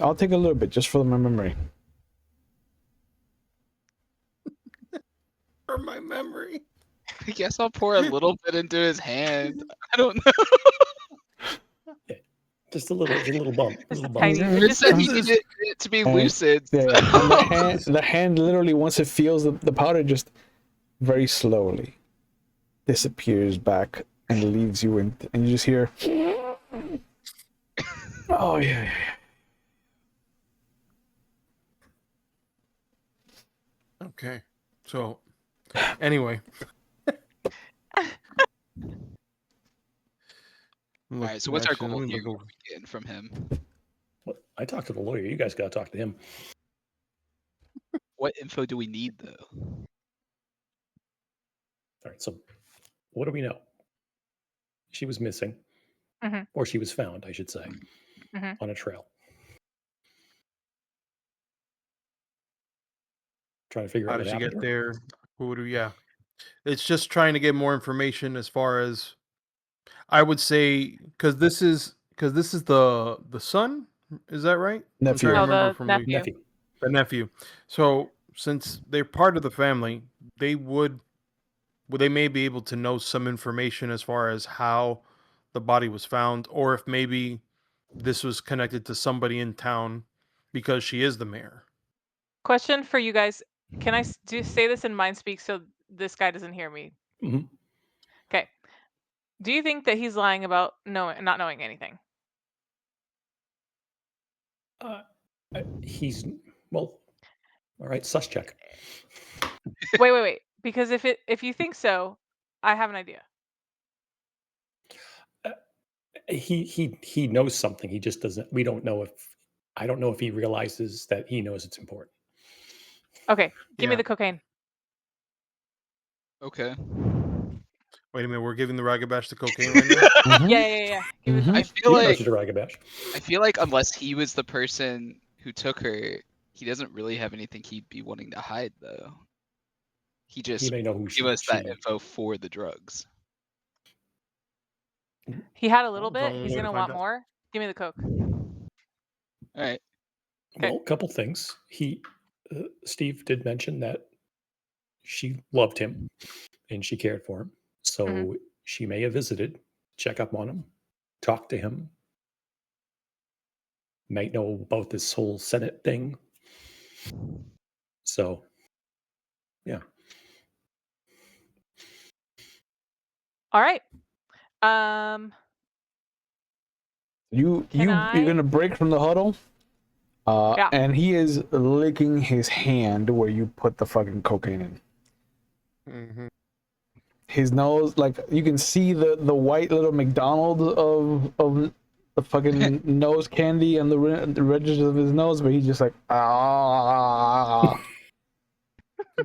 I'll take a little bit just for my memory. Or my memory. I guess I'll pour a little bit into his hand. I don't know. Just a little bump. Just a little tiny- bump. It It just said he says- needed it to be And- lucid. Yeah, so- and the hand literally, once it feels the powder, just very slowly disappears back and leaves you in, and you just hear, oh yeah. Okay. So, anyway. All right, so what's our goal here? What are we getting from him? Well, I talked to the lawyer. You guys got to talk to him. What info do we need, though? All right. So, what do we know? She was missing, Mhm. or she was found, I should say, Mhm. on a trail. Trying to figure How out did what she happened. get there? Who do? Yeah. It's just trying to get more information as far as I would say, because this is the son. Is that right? I'm Nephew. trying to No, remember the from nephew. Nephew. the nephew. So since they're part of the family, they they may be able to know some information as far as how the body was found, or if maybe this was connected to somebody in town because she is the mayor. Question for you guys. Can I say this in mind speak so this guy doesn't hear me? Mhm. Okay. Do you think that he's lying about not knowing anything? He's well. All right. Sus check. Wait. Because if you think so, I have an idea. He knows something. He just doesn't. We don't know if. I don't know if he realizes that he knows it's important. Okay, give me Yeah. the cocaine. Okay. Wait a minute, we're giving the Ragabash the cocaine right now. Mhm. Yeah. Give me the Mhm. I cocaine. feel You know like she's a ragabash. unless he was the person who took her, he doesn't really have anything he'd be wanting to hide, though. He just He may know who give us that she- info for the drugs. He had a little Well, there's bit. only He's way to gonna find want out. more. Give me the coke. All right. Okay. Well, a couple things. Steve did mention that she loved him and she cared for him. So she may have visited, check up on him, talk to him. Might know about this whole Senate thing. So, yeah. All right. You're I- gonna break from the huddle, Yeah. and he is licking his hand where you put the fucking cocaine in. Mm-hmm. His nose, like you can see the white little McDonald's of the fucking nose candy on the registers of his nose, but he's just like ah.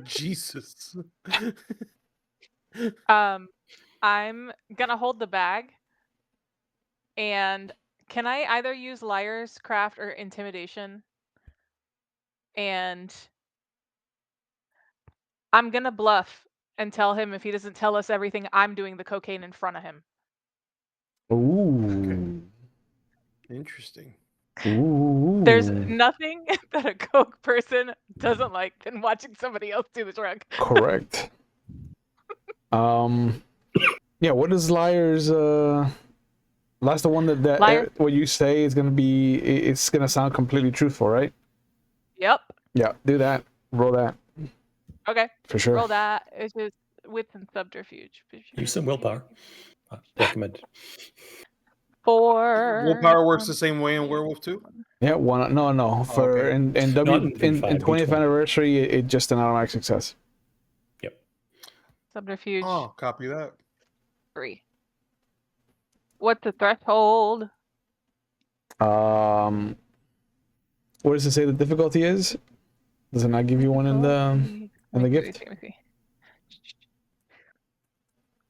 Jesus. I'm gonna hold the bag. And can I either use liar's craft or intimidation? And I'm gonna bluff and tell him if he doesn't tell us everything, I'm doing the cocaine in front of him. Ooh. Interesting. Ooh. There's nothing that a coke person doesn't like than watching somebody else do the drug. Correct. Yeah, what is liar's that's the one that Liar? what you say is gonna be, it's gonna sound completely truthful, right? Yep. Yeah, do that. Roll that. Okay. For sure. Roll that. It's just wits and subterfuge. Use some willpower. Recommend. 4. Willpower works the same way in Werewolf too? Yeah, one. No. For okay. in Not in in 5, 20th D20. anniversary, it just an automatic success. Yep. Subterfuge. Oh, copy that. 3. What's the threshold? What does it say the difficulty is? Does it not give you one in the gift? Let me see.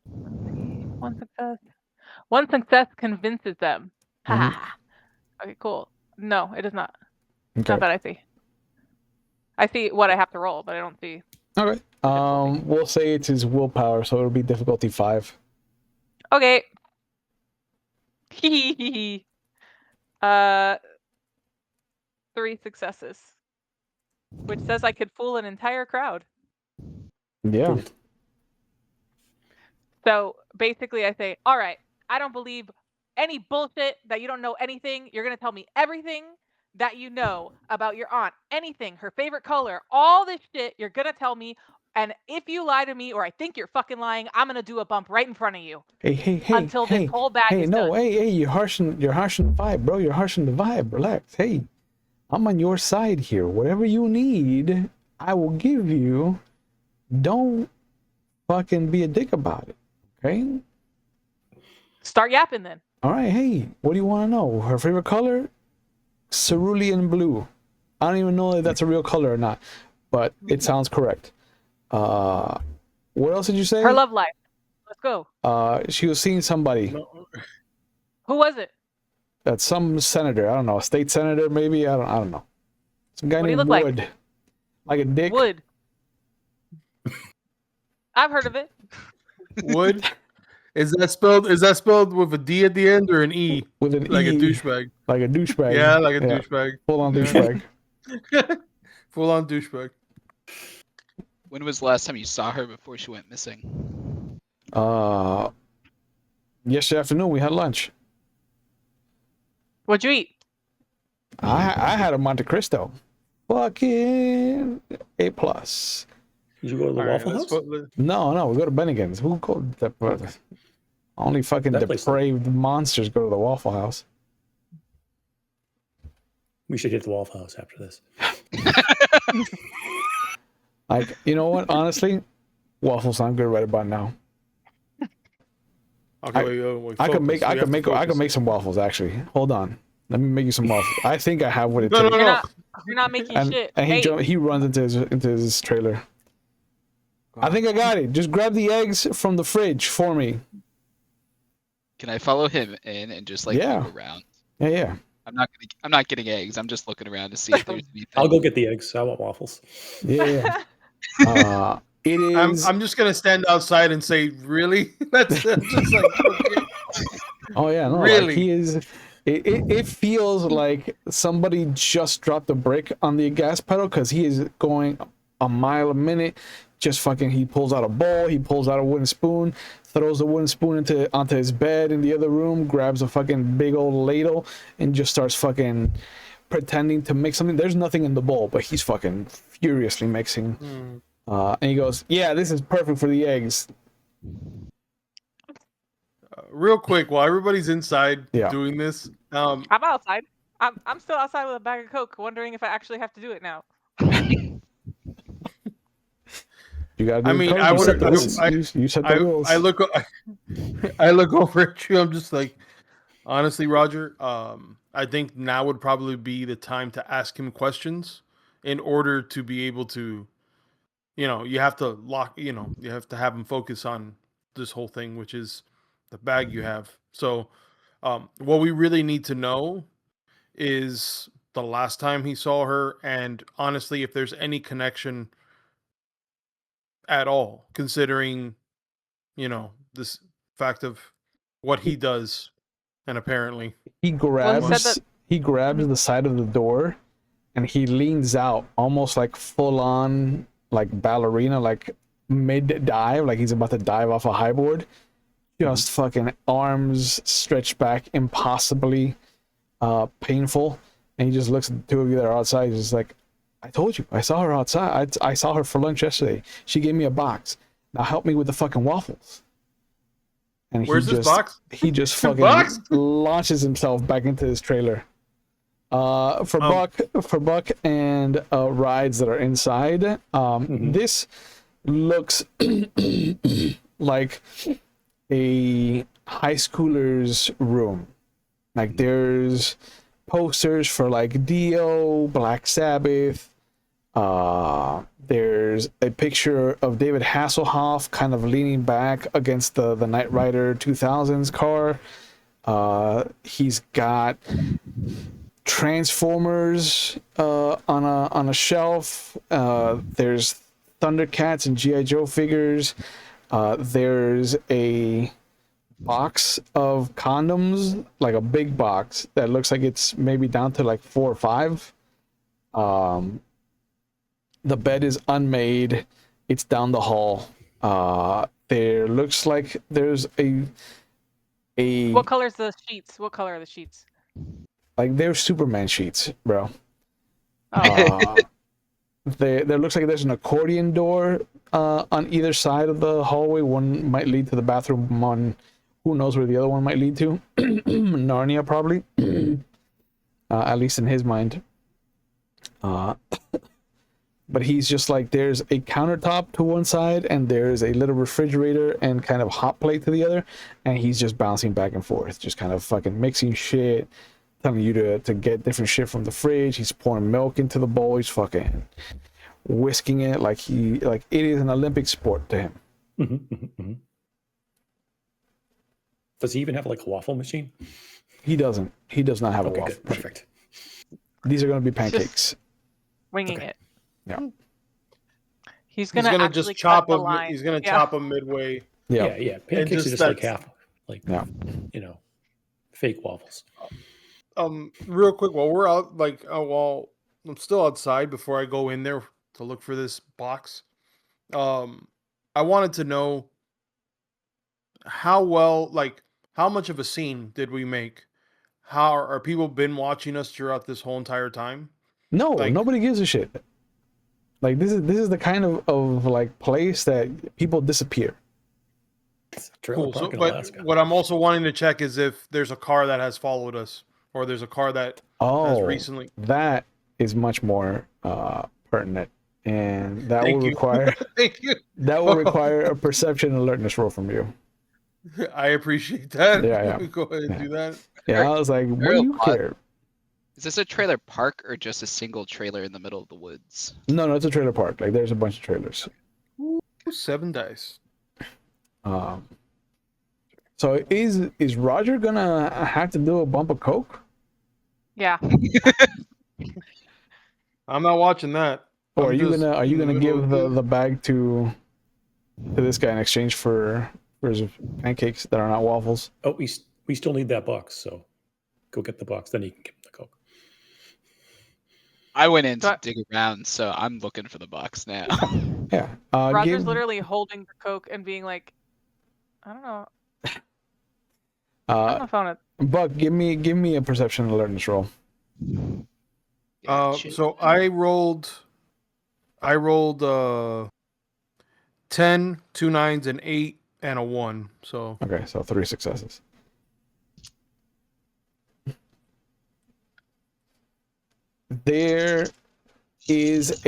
One success. One success convinces them. Mhm. Okay, cool. No, it does not. Okay. Not that I see. I see what I have to roll, but I don't see. Okay. difficulty. We'll say it's his willpower, so it'll be difficulty 5. Okay. 3 successes. Which says I could fool an entire crowd. Yeah. Cool. So basically, I say, all right, I don't believe any bullshit that you don't know anything. You're going to tell me everything that you know about your aunt, anything, her favorite color, all this shit. You're going to tell me. And if you lie to me or I think you're fucking lying, I'm going to do a bump right in front of you. Hey, until this whole bag is no, done. hey, you're harshing the vibe, bro. You're harshing the vibe. Relax. Hey, I'm on your side here. Whatever you need, I will give you. Don't fucking be a dick about it. Okay? Start yapping then. All right, hey, what do you want to know? Her favorite color? Cerulean blue. I don't even know if that's a real color or not, but it sounds correct. What else did you say? Her love life. Let's go. She was seeing somebody. No. Who was it? That's some senator. I don't know, a state senator maybe. I don't know. Some guy What do you named look like? Wood. Like a dick. Wood. I've heard of it. Wood? Is that spelled with a D at the end or an E? With an Like E. a douchebag. Like a douchebag. Yeah, like a douchebag. Full on Yeah. douchebag. Full on douchebag. When was the last time you saw her before she went missing? Yesterday afternoon we had lunch. What'd you eat? I had a Monte Cristo. Fucking A+. Did you go to the All right, Waffle let's House? put- No, we go to Bennigan's. Who go that? Only fucking That place- depraved monsters go to the Waffle House. We should hit the Waffle House after this. Like, you know what? Honestly, waffles sound good right about now. Okay, I could make focus. some waffles actually. Hold on. Let me make you some waffles. I think I have what it No, takes. no, no. You're not making And, shit. and Hey, he runs into his trailer. I think I got it. Just grab the eggs from the fridge for me. Can I follow him in and just like Yeah. look around? Yeah. I'm not getting eggs. I'm just looking around to see if there's anything. I'll go get the eggs. I want waffles. Yeah. It is. I'm just gonna stand outside and say, really? That's just like, okay. Oh yeah, no, Really? like he is. It feels like somebody just dropped a brick on the gas pedal because he is going a mile a minute. Just fucking, he pulls out a bowl, he pulls out a wooden spoon, throws the wooden spoon onto his bed in the other room, grabs a fucking big old ladle, and just starts fucking pretending to mix something. There's nothing in the bowl, but he's fucking furiously mixing. And he goes, "Yeah, this is perfect for the eggs." Real quick, while everybody's inside Yeah. doing this, I'm outside. I'm still outside with a bag of Coke, wondering if I actually have to do it now. You gotta do I the mean, code. I You would- set the I- rules. I- You set the rules. I look over at you. I'm just like, honestly, Roger. I think now would probably be the time to ask him questions in order to be able to, you have to you have to have him focus on this whole thing, which is the bag you have. So, what we really need to know is the last time he saw her, and honestly, if there's any connection at all, considering this fact of what he does, and apparently He grabs said that- the side of the door and he leans out almost like full on like ballerina, like mid dive, like he's about to dive off a high board. Just fucking arms stretched back, impossibly painful. And he just looks at the two of you that are outside. He's just like, I told you, I saw her outside. I saw her for lunch yesterday. She gave me a box. Now help me with the fucking waffles. And where's this box? He just fucking Box? launches himself back into his trailer. For Buck and rides that are inside, this looks like a high schooler's room. Like there's posters for like Dio, Black Sabbath. There's a picture of David Hasselhoff kind of leaning back against the Knight Rider 2000s car. He's got Transformers on a shelf. There's Thundercats and G.I. Joe figures. There's a box of condoms, like a big box that looks like it's maybe down to like 4 or 5. The bed is unmade. It's down the hall. There looks like there's a What color's the sheets? What color are the sheets? like they're Superman sheets, bro. Oh, There looks like there's an accordion door on either side of the hallway. One might lead to the bathroom. One, who knows where the other one might lead to? Narnia, probably. At least in his mind. But he's just like, there's a countertop to one side, and there's a little refrigerator and kind of hot plate to the other, and he's just bouncing back and forth, just kind of fucking mixing shit, telling you to get different shit from the fridge. He's pouring milk into the bowl. He's fucking whisking it like it is an Olympic sport to him. Does he even have like a waffle machine? He doesn't. He does not have a waffle. Good. Perfect. These are going to be pancakes. winging it. Yeah. He's gonna just actually chop cut the them. line. He's gonna Yeah. chop them midway. Yeah. Pancakes are just like half, like, Yeah. fake waffles. Real quick, while we're out, while I'm still outside before I go in there to look for this box, I wanted to know how much of a scene did we make? How are people been watching us throughout this whole entire time? No, nobody gives a shit. Like this is the kind of like place that people disappear. Trailer park in but Alaska. what I'm also wanting to check is if there's a car that has followed us, or there's a car that has recently. That is much more pertinent, and that will require Thank you. that will require a perception alertness roll from you. I appreciate that. Yeah. Go ahead and do that. Yeah, I was like, what do you care? Is this a trailer park or just a single trailer in the middle of the woods? No, it's a trailer park. Like there's a bunch of trailers. Ooh, 7 dice. So is Roger gonna have to do a bump of coke? Yeah. I'm not watching that. Or are you gonna give the bag to this guy in exchange for his pancakes that are not waffles? Oh, we still need that box, so go get the box. Then you can give him the coke. I went in to dig around, so I'm looking for the box now. Yeah. Roger's literally holding the Coke and being like, I don't know. I'm on the phone. Buck, give me a perception alertness roll. So I rolled 10, 2 9s, an 8, and a 1. So okay, so 3 successes. There is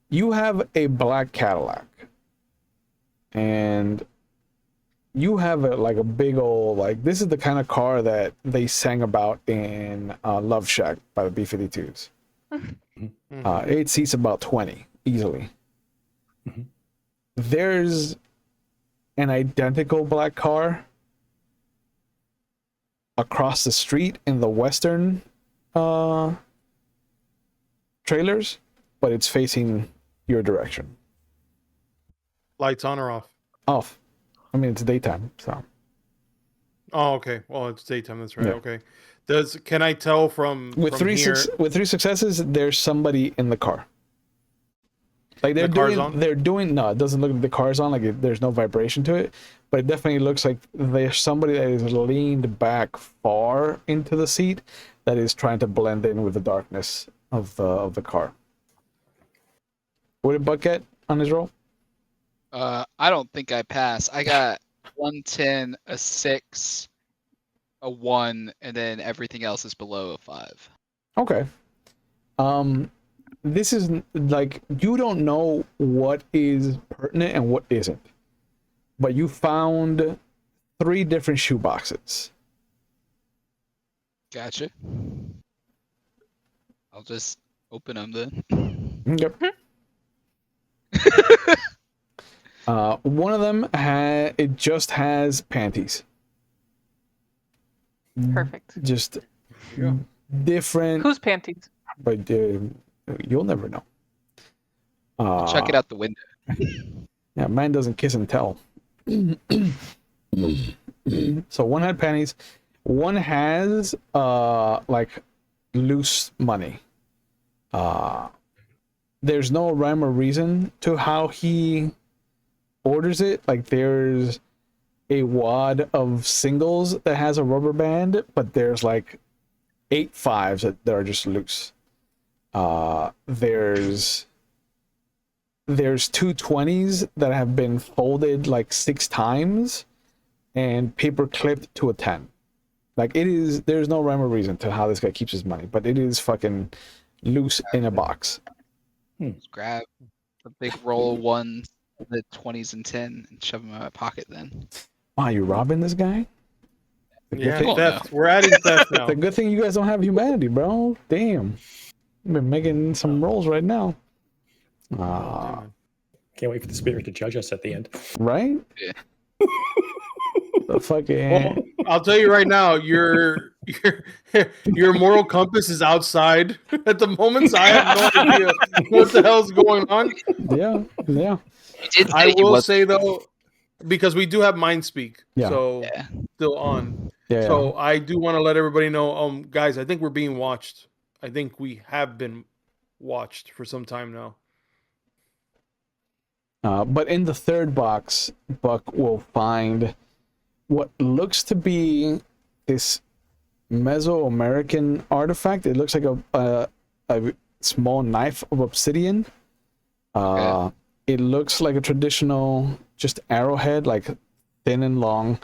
you have a black Cadillac, and you have a big old, like, this is the kind of car that they sang about in Love Shack by the B-52s. It seats about 20 easily. There's an identical black car across the street in the western trailers, but it's facing your direction. lights on or off? Off. I mean, it's daytime, so. Oh, okay. Well, it's daytime. That's right. Yeah. Okay. Can I tell from three here? With 3 successes, there's somebody in the car. Like The car's on? No, it doesn't look like the car's on. Like there's no vibration to it, but it definitely looks like there's somebody that is leaned back far into the seat that is trying to blend in with the darkness of the car. What did Buck get on his roll? I don't think I pass. I got 110, a 6, a 1, and then everything else is below a 5. Okay. This is like, you don't know what is pertinent and what isn't, but you found 3 different shoe boxes. Gotcha. I'll just open them then. Yep. One of them it just has panties. Perfect. Just different. Whose panties? But you'll never know. Check it out the window. Yeah, man doesn't kiss and tell. So one had panties. One has like loose money. there's no rhyme or reason to how he orders it. Like there's a wad of singles that has a rubber band, but there's like 8 5s that are just loose. There's 2 20s that have been folded like 6 times and paper clipped to a 10. Like there's no rhyme or reason to how this guy keeps his money, but it is fucking loose in a box. Just grab a big roll of ones, the 20s and 10, and shove them in my pocket. Then. Wow, you robbing this guy? Yeah, Well, theft. We're adding theft now. It's a good thing you guys don't have humanity, bro. Damn. I've been making some rolls right now. Can't wait for the spirit to judge us at the end. Right? Yeah. The fucking. Well, I'll tell you right now, your moral compass is outside at the moment, so I have no idea what the hell's going on. Yeah. You did say I he will was- say though, because we do have mind speak, Yeah. so Yeah. still on. Yeah. So I do want to let everybody know, guys, I think we're being watched. I think we have been watched for some time now. But in the third box, Buck will find what looks to be this Mesoamerican artifact. It looks like a small knife of obsidian. It looks like a traditional just arrowhead, like thin and long,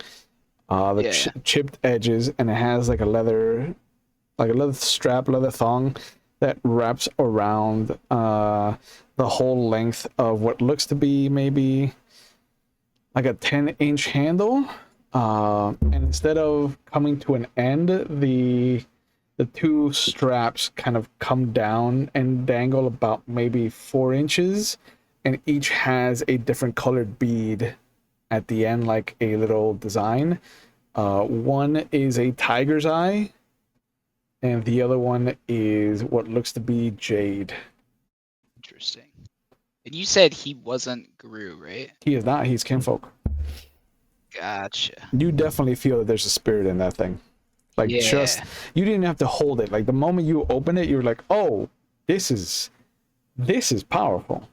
chipped edges, and it has like a leather strap, leather thong that wraps around the whole length of what looks to be maybe like a 10-inch handle. And instead of coming to an end, the 2 straps kind of come down and dangle about maybe 4 inches, and each has a different colored bead at the end, like a little design. One is a tiger's eye, and the other one is what looks to be jade. Interesting. And you said he wasn't Garou, right? He is not. He's kinfolk. Gotcha. You definitely feel that there's a spirit in that thing. Like, just, you didn't have to hold it. Like, the moment you open it, you're like, oh, this is powerful.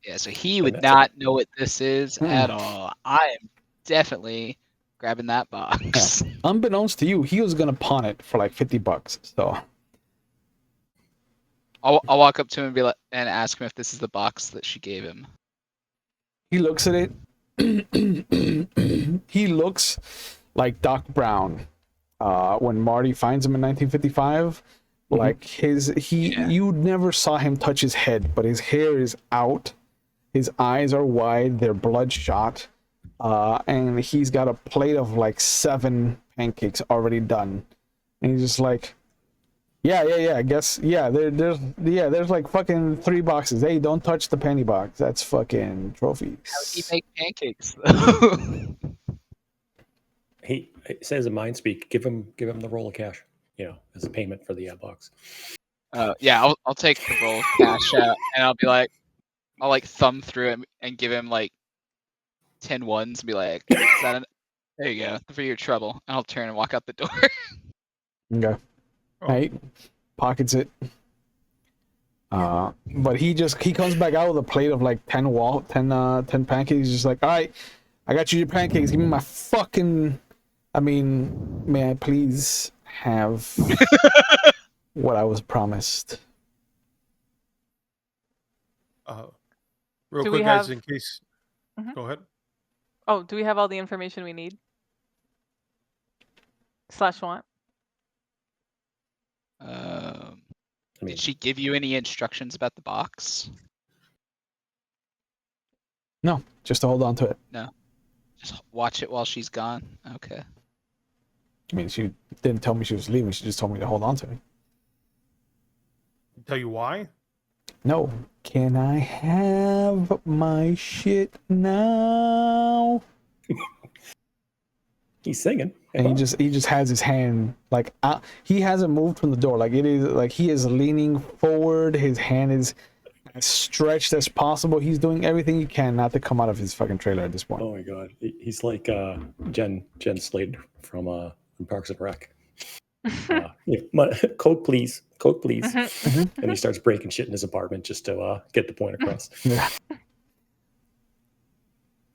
Yeah, so he would not know what this is at all. I am definitely grabbing that box. Yeah. Unbeknownst to you, he was gonna pawn it for like $50. So I'll walk up to him and be like, and ask him if this is the box that she gave him. he looks at it. He looks like Doc Brown when Marty finds him in 1955. Like you never saw him touch his head, but his hair is out. His eyes are wide, they're bloodshot, and he's got a plate of like 7 pancakes already done. And he's just like, yeah, I guess, there's like fucking 3 boxes. Hey, don't touch the penny box. That's fucking trophies. How did he make pancakes, though? He says in mind speak, give him the roll of cash, as a payment for the box. Yeah, I'll take the roll of cash out, and I'll be like, I'll like thumb through it and give him like 10 ones and be like, is that there you go, for your trouble. And I'll turn and walk out the door. Okay. Right. Pockets it. But he comes back out with a plate of like 10 pancakes. He's just like, all right, I got you your pancakes. Give me my fucking, may I please have what I was promised? Real Do quick, we guys, have- in case. Mhm. Go ahead. Oh, do we have all the information we need? / want? Did she give you any instructions about the box? No, just to hold on to it. Just watch it while she's gone. Okay. She didn't tell me she was leaving. She just told me to hold on to it. Tell you why? No. Can I have my shit now? He's singing. And he just has his hand like out. He hasn't moved from the door. Like it is like he is leaning forward. His hand is as stretched as possible. He's doing everything he can not to come out of his fucking trailer at this point. Oh my god, he's like Jen Slade from Parks and Rec. Coke, please. Coke, please. Mhm. And he starts breaking shit in his apartment just to get the point across. Yeah.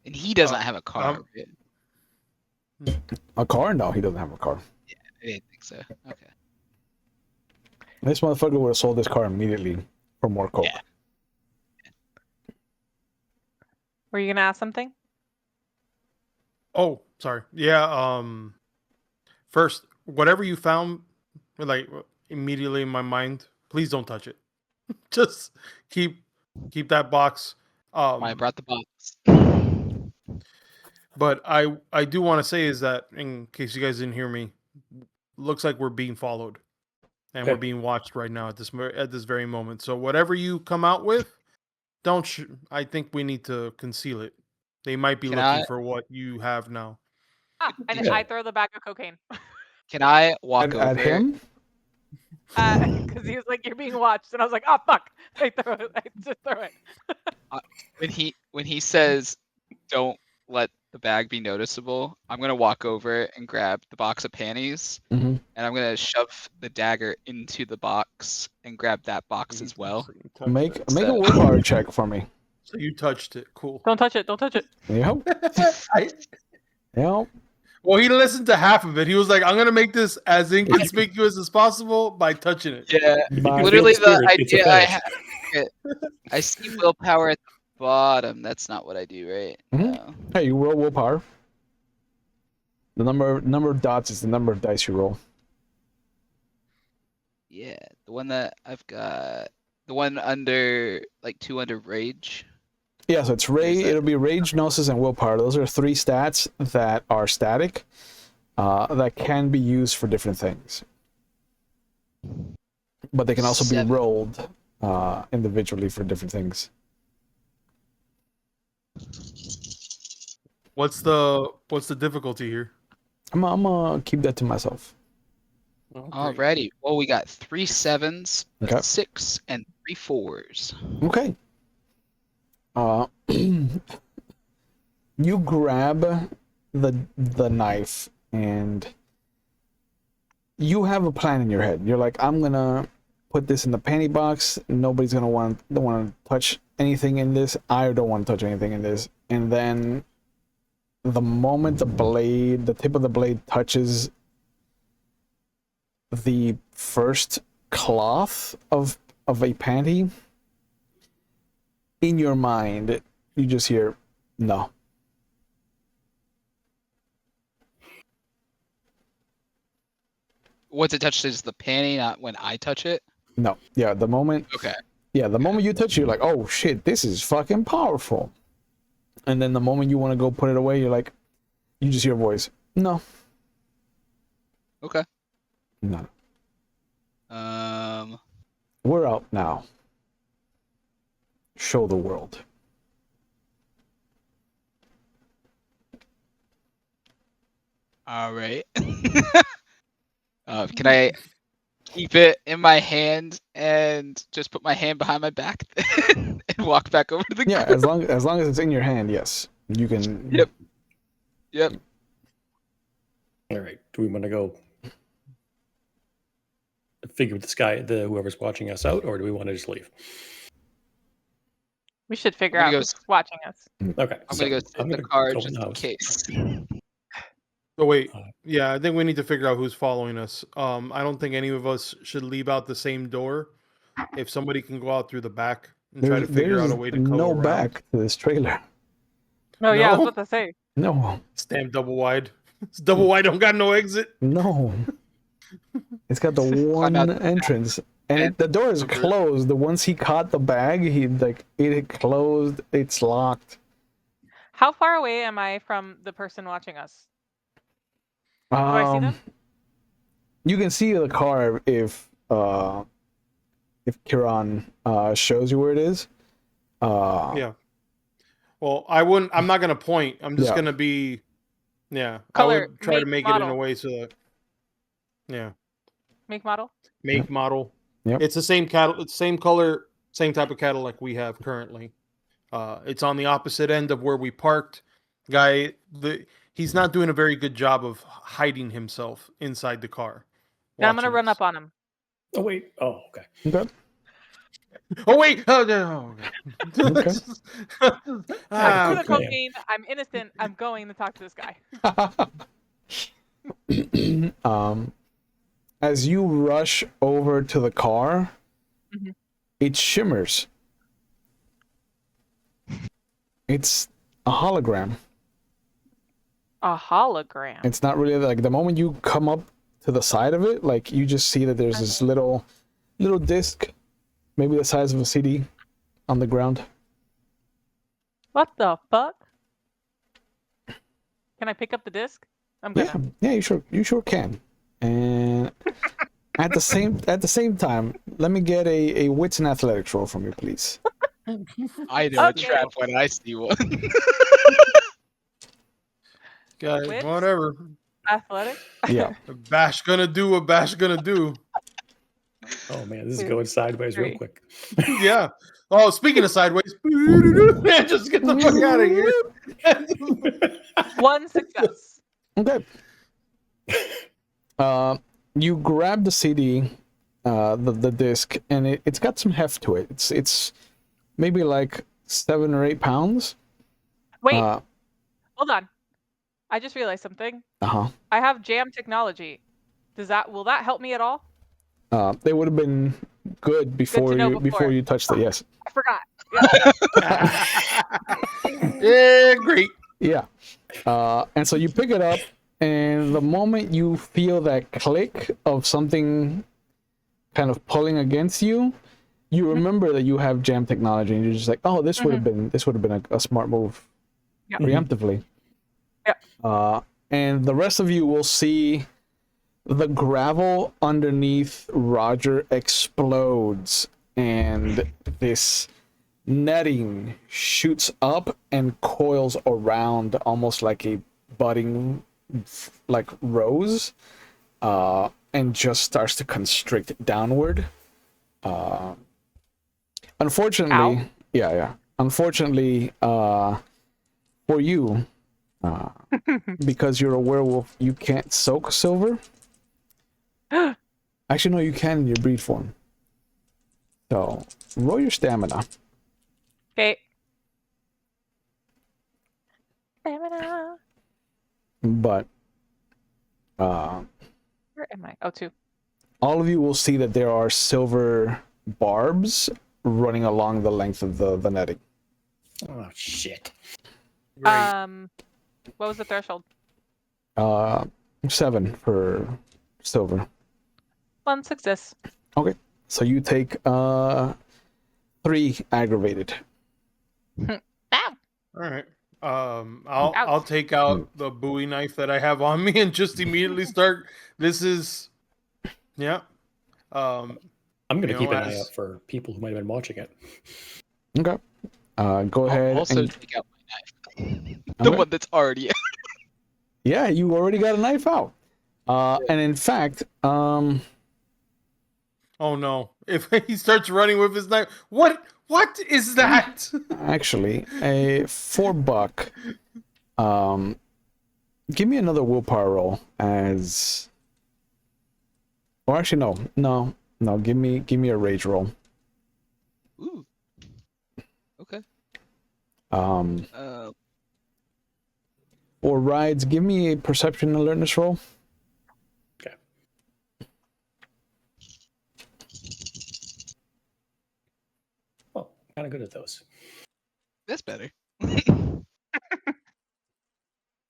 And he doesn't have a car. Right? A car? No, he doesn't have a car. I didn't think so. Okay. This motherfucker would have sold this car immediately for more coke. Yeah. Were you gonna ask something? Oh, sorry. Yeah. First, whatever you found, like immediately in my mind, please don't touch it. Just keep that box. I brought the box. But I do want to say is that, in case you guys didn't hear me, looks like we're being followed, and we're Okay. being watched right now at this very moment. So whatever you come out with, don't. I think we need to conceal it. They might be Can looking I- for what you have now. And Yeah. I throw the bag of cocaine Can I walk over At him? because he was like, "You're being watched," and I was like, "Oh fuck!" I just throw it. when he says, "Don't let the bag be noticeable," I'm gonna walk over and grab the box of panties, Mhm. and I'm gonna shove the dagger into the box and grab that box as well. So you touched Make it. a So- willpower check for me. So you touched it. Cool. Don't touch it. Don't touch it. Yep. Yep. Well, he listened to half of it. He was like, "I'm gonna make this as inconspicuous as possible by touching it." Yeah, Bye. literally feel the the spirit, it's a idea I fetish. have. I see willpower at the bottom. That's not what I do, right? Mhm. No. Hey, you roll willpower. The number of dots is the number of dice you roll. Yeah, the one that I've got, the one under like 2 under rage. Yeah, so it's rage. that? It'll be rage, gnosis, and willpower. Those are 3 stats that are static, that can be used for different things, but they can also 7. be rolled individually for different things. What's the difficulty here? I'm gonna keep that to myself. Oh, great. Alrighty. Well, we got 3 7s, a Okay. 6, and 3 4s. Okay. You grab the knife and you have a plan in your head. You're like, I'm gonna put this in the panty box. Nobody's gonna want to touch anything in this. I don't want to touch anything in this. And then the moment the tip of the blade touches the first cloth of a panty, in your mind, you just hear, no. Once it touches the panty, not when I touch it. No. Yeah, the moment Okay. the moment you touch it, you're like, oh shit, this is fucking powerful. And then the moment you want to go put it away, you're like, you just hear a voice. No. Okay. No. We're out now. Show the world. All right. Can I keep it in my hand and just put my hand behind my back and walk back over to the Yeah, group? as long as it's in your hand, yes. You can. Yep. Yep. All right. Do we want to go figure this guy, whoever's watching us out, or do we want to just leave? We should figure I'm out gonna who's watching us. Okay. I'm gonna go sit in the car just in case. Oh wait, Uh, yeah, I think we need to figure out who's following us. I don't think any of us should leave out the same door. If somebody can go out through the back and try to figure out a way to go no around. back to this trailer. Oh yeah, I was No? about to say. No. Stamp double wide. It's double wide. Don't got no exit. No. It's got the one out the entrance. And the door is closed. Once he caught the bag, it had closed. It's locked. How far away am I from the person watching us? Do I see them? You can see the car if Caern shows you where it is. Yeah. Well, I'm not gonna point. I'm just Yeah. gonna be. Yeah. I Color, would try to make, make it in a model. way so that. Yeah. Make model. Make model. Yep. It's the same cattle. It's same color, same type of Cadillac we have currently. It's on the opposite end of where we parked. Guy, he's not doing a very good job of hiding himself inside the car. Now I'm gonna run watching up on him. Oh wait. Oh, okay. Okay. us. Oh wait! Oh no! Okay. I'm Ah, doing quick okay. plan. cocaine. I'm innocent. I'm going to talk to this guy. As you rush over to the car, Mhm. it shimmers. It's a hologram. A hologram. It's not really like the moment you come up to the side of it, like you just see that there's this little disc, maybe the size of a CD, on the ground. What the fuck? Can I pick up the disc? I'm gonna. Yeah, you sure can. And at the same time, let me get a wits and athletics roll from you, please. I know Okay. a trap when I see one. Guys, Wits? whatever. Athletic. Yeah. Bash gonna do what Bash gonna do. Oh man, this is 2, going sideways real 3. quick. Yeah. Oh, speaking of sideways, man, just get the fuck out of here. 1 success. Okay. You grab the CD, the disc, and it's got some heft to it. It's maybe like 7 or 8 pounds. Wait, hold on. I just realized something. Uh-huh. I have jam technology. Will that help me at all? They would have been good before know before. you touched it. Yes. I forgot. Yeah, great. Yeah. And so you pick it up, and the moment you feel that click of something kind of pulling against you, you remember that you have jam technology, and you're just like, oh, this would have been a smart move, Yeah. preemptively. Yeah. And the rest of you will see the gravel underneath Roger explodes, and this netting shoots up and coils around almost like a budding like rose, and just starts to constrict downward. Unfortunately, Ow. yeah. Unfortunately, for you, because you're a werewolf, you can't soak silver. Actually, no, you can in your breed form. So roll your stamina. Okay. Stamina. But Where am I? Oh, 2. all of you will see that there are silver barbs running along the length of the netting. Oh shit. Great. What was the threshold? 7 for silver. 1 success. Okay, so you take 3 aggravated. Ow. All right. I'll Ouch. take out the Bowie knife that I have on me and just immediately start. This is, yeah. I'm gonna You keep know, an eye as- out for people who might have been watching it. Okay. Go ahead. I'll also and... take out my knife. The Okay. one that's already. Yeah, you already got a knife out. And in fact, Oh no! If he starts running with his knife, what is that? actually, a $4. Give me another willpower roll as. Or actually, no. Give me a rage roll. Ooh. Okay. For rides, give me a perception and alertness roll. Okay. Well, kind of good at those. That's better. And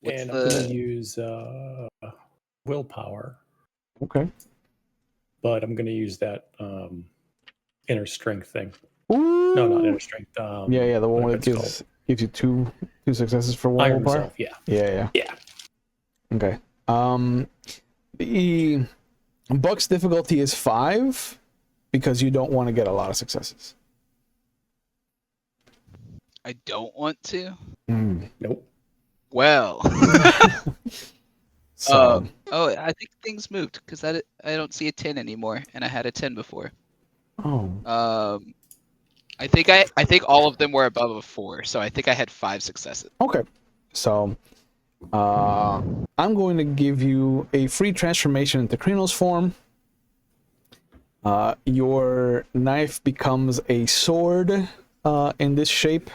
What's I'm gonna the use willpower, Okay. but I'm gonna use that inner strength thing. Ooh. No, not inner strength. Yeah, the one what that it's gives you two successes for one Iron willpower. Resolve. Yeah. Yeah. Okay. The Buck's difficulty is 5 because you don't want to get a lot of successes. I don't want to. Nope. Well. So I think things moved because I don't see a 10 anymore, and I had a 10 before. I think all of them were above a 4, so I think I had 5 successes. okay. So I'm going to give you a free transformation into Krino's form. Your knife becomes a sword in this shape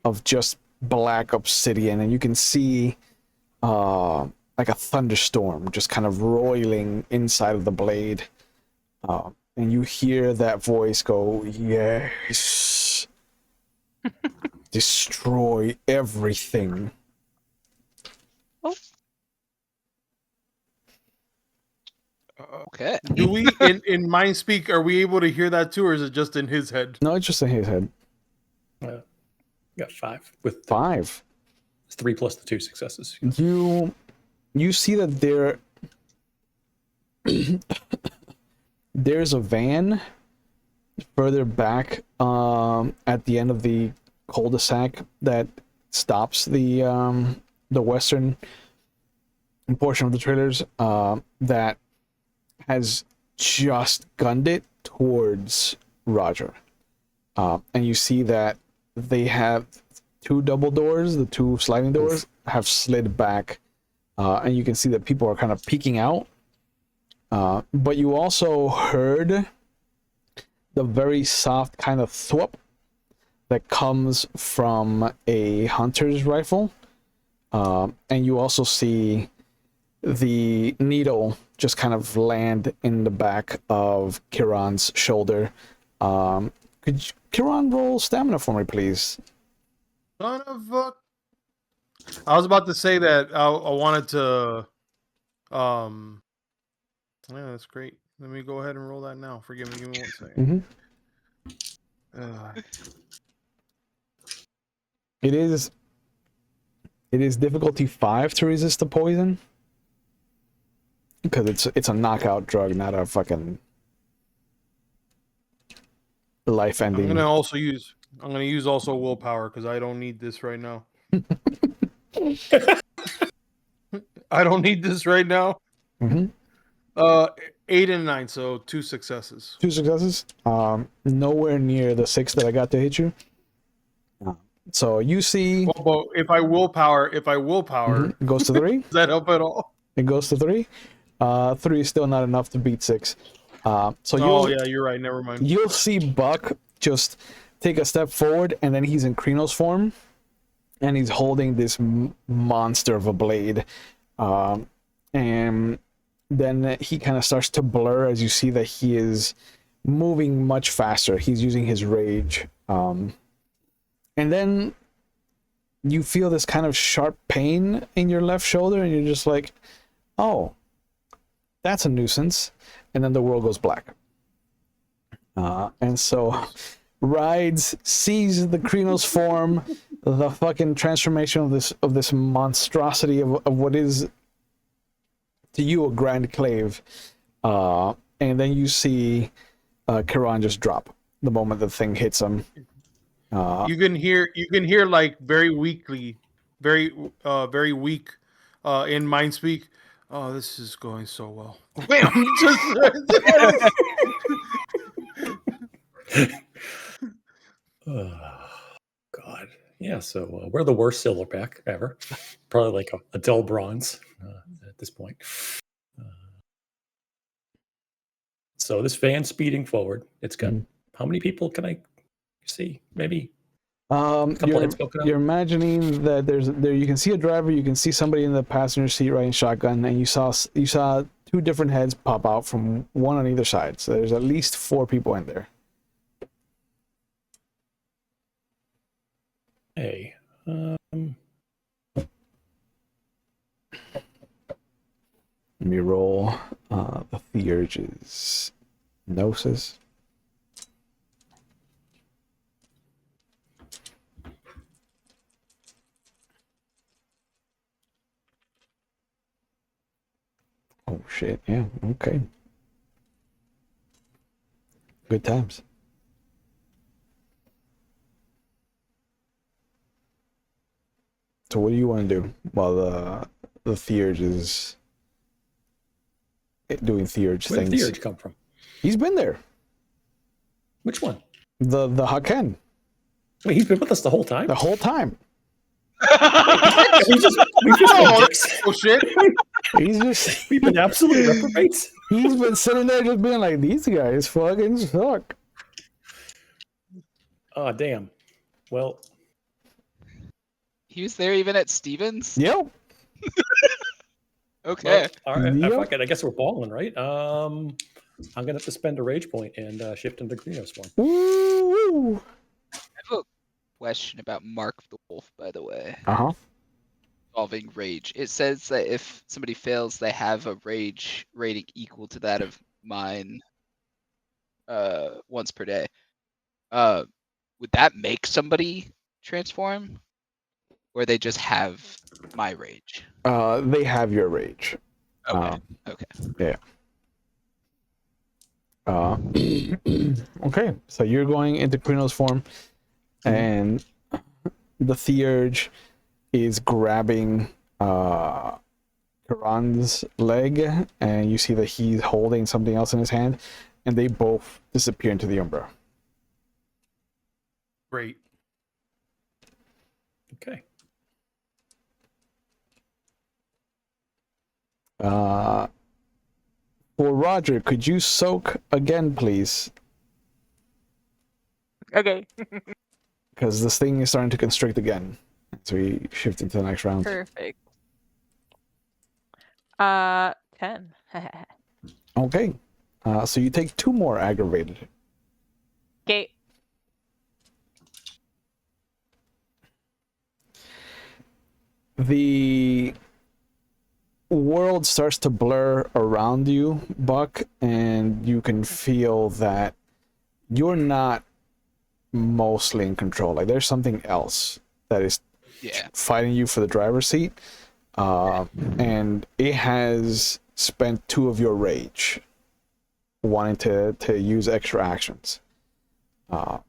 of just black obsidian, and you can see like a thunderstorm just kind of roiling inside of the blade. And you hear that voice go, "Yes, destroy everything." Okay. Do we in mind speak? Are we able to hear that too, or is it just in his head? No, it's just in his head. Got 5 with 5. 3 plus the 2 successes. You see that there's a van further back at the end of the cul-de-sac that stops the western portion of the trailers that has just gunned it towards Roger. And you see that they have 2 double doors, the 2 sliding doors have slid back, and you can see that people are kind of peeking out. But you also heard the very soft kind of thwop that comes from a hunter's rifle. And you also see the needle just kind of land in the back of Caern's shoulder. Could Caern roll stamina for me, please? Son of a... I was about to say that I wanted to... Yeah, that's great. Let me go ahead and roll that now. Forgive me. Give me 1 second. It is difficulty 5 to resist the poison, because it's a knockout drug, not a fucking life ending. I'm gonna use also willpower because I don't need this right now. I don't need this right now. 8 and 9, so 2 successes. 2 successes. Nowhere near the 6 that I got to hit you. So you see, Well, but if I willpower, it goes to 3. Does that help at all? It goes to 3. 3 is still not enough to beat 6. Yeah, you're right. Never mind. You'll see Buck just take a step forward, and then he's in Krenos form, and he's holding this monster of a blade. And then he kind of starts to blur as you see that he is moving much faster. He's using his rage. And then you feel this kind of sharp pain in your left shoulder, and you're just like, oh, that's a nuisance. And then the world goes black. And so Rides sees the Krenos form, the fucking transformation of this monstrosity of what is to you a grand clave. And then you see Caern just drop the moment the thing hits him. You can hear like very weakly, very weak in mind speak. Oh, this is going so well. Oh, God. Yeah, so we're the worst silver pack ever. Probably like a dull bronze at this point. So this van speeding forward. It's got how many people can I see? Maybe you're imagining that there you can see a driver, you can see somebody in the passenger seat riding shotgun, and you saw 2 different heads pop out from one on either side. So there's at least 4 people in there. Hey, let me roll the Theurge's Gnosis. Oh shit, yeah, okay. Good times. So what do you want to do while the Theurge is doing Theurge where things? did Theurge come from? He's been there. Which one? The Haken. Wait, he's been with us the whole time? The whole time. we just Oh shit! He's just we've been absolute reprobates. He's been sitting there just being like, these guys fucking suck. Oh, damn. Well, He was there even at Stevens? Yep. Okay. well, all right. Yep. Fuck it. I guess we're balling, right? I'm gonna have to spend a rage point and shift into Greenos form. Woo! I have a question about Mark the Wolf, by the way. Uh-huh. Involving rage. It says that if somebody fails, they have a rage rating equal to that of mine once per day. Would that make somebody transform? Or they just have my rage? They have your rage. Okay. Okay. Yeah. Okay, so you're going into Krino's form, and the Theurge is grabbing Karan's leg, and you see that he's holding something else in his hand, and they both disappear into the Umbra. Great. Okay. For Roger, could you soak again, please? Okay. Because this thing is starting to constrict again. So we shift into the next round. Perfect. 10. Okay. So you take 2 more aggravated. Okay. The world starts to blur around you, Buck, and you can feel that you're not mostly in control. Like there's something else that is fighting you for the driver's seat, and it has spent 2 of your rage wanting to use extra actions. So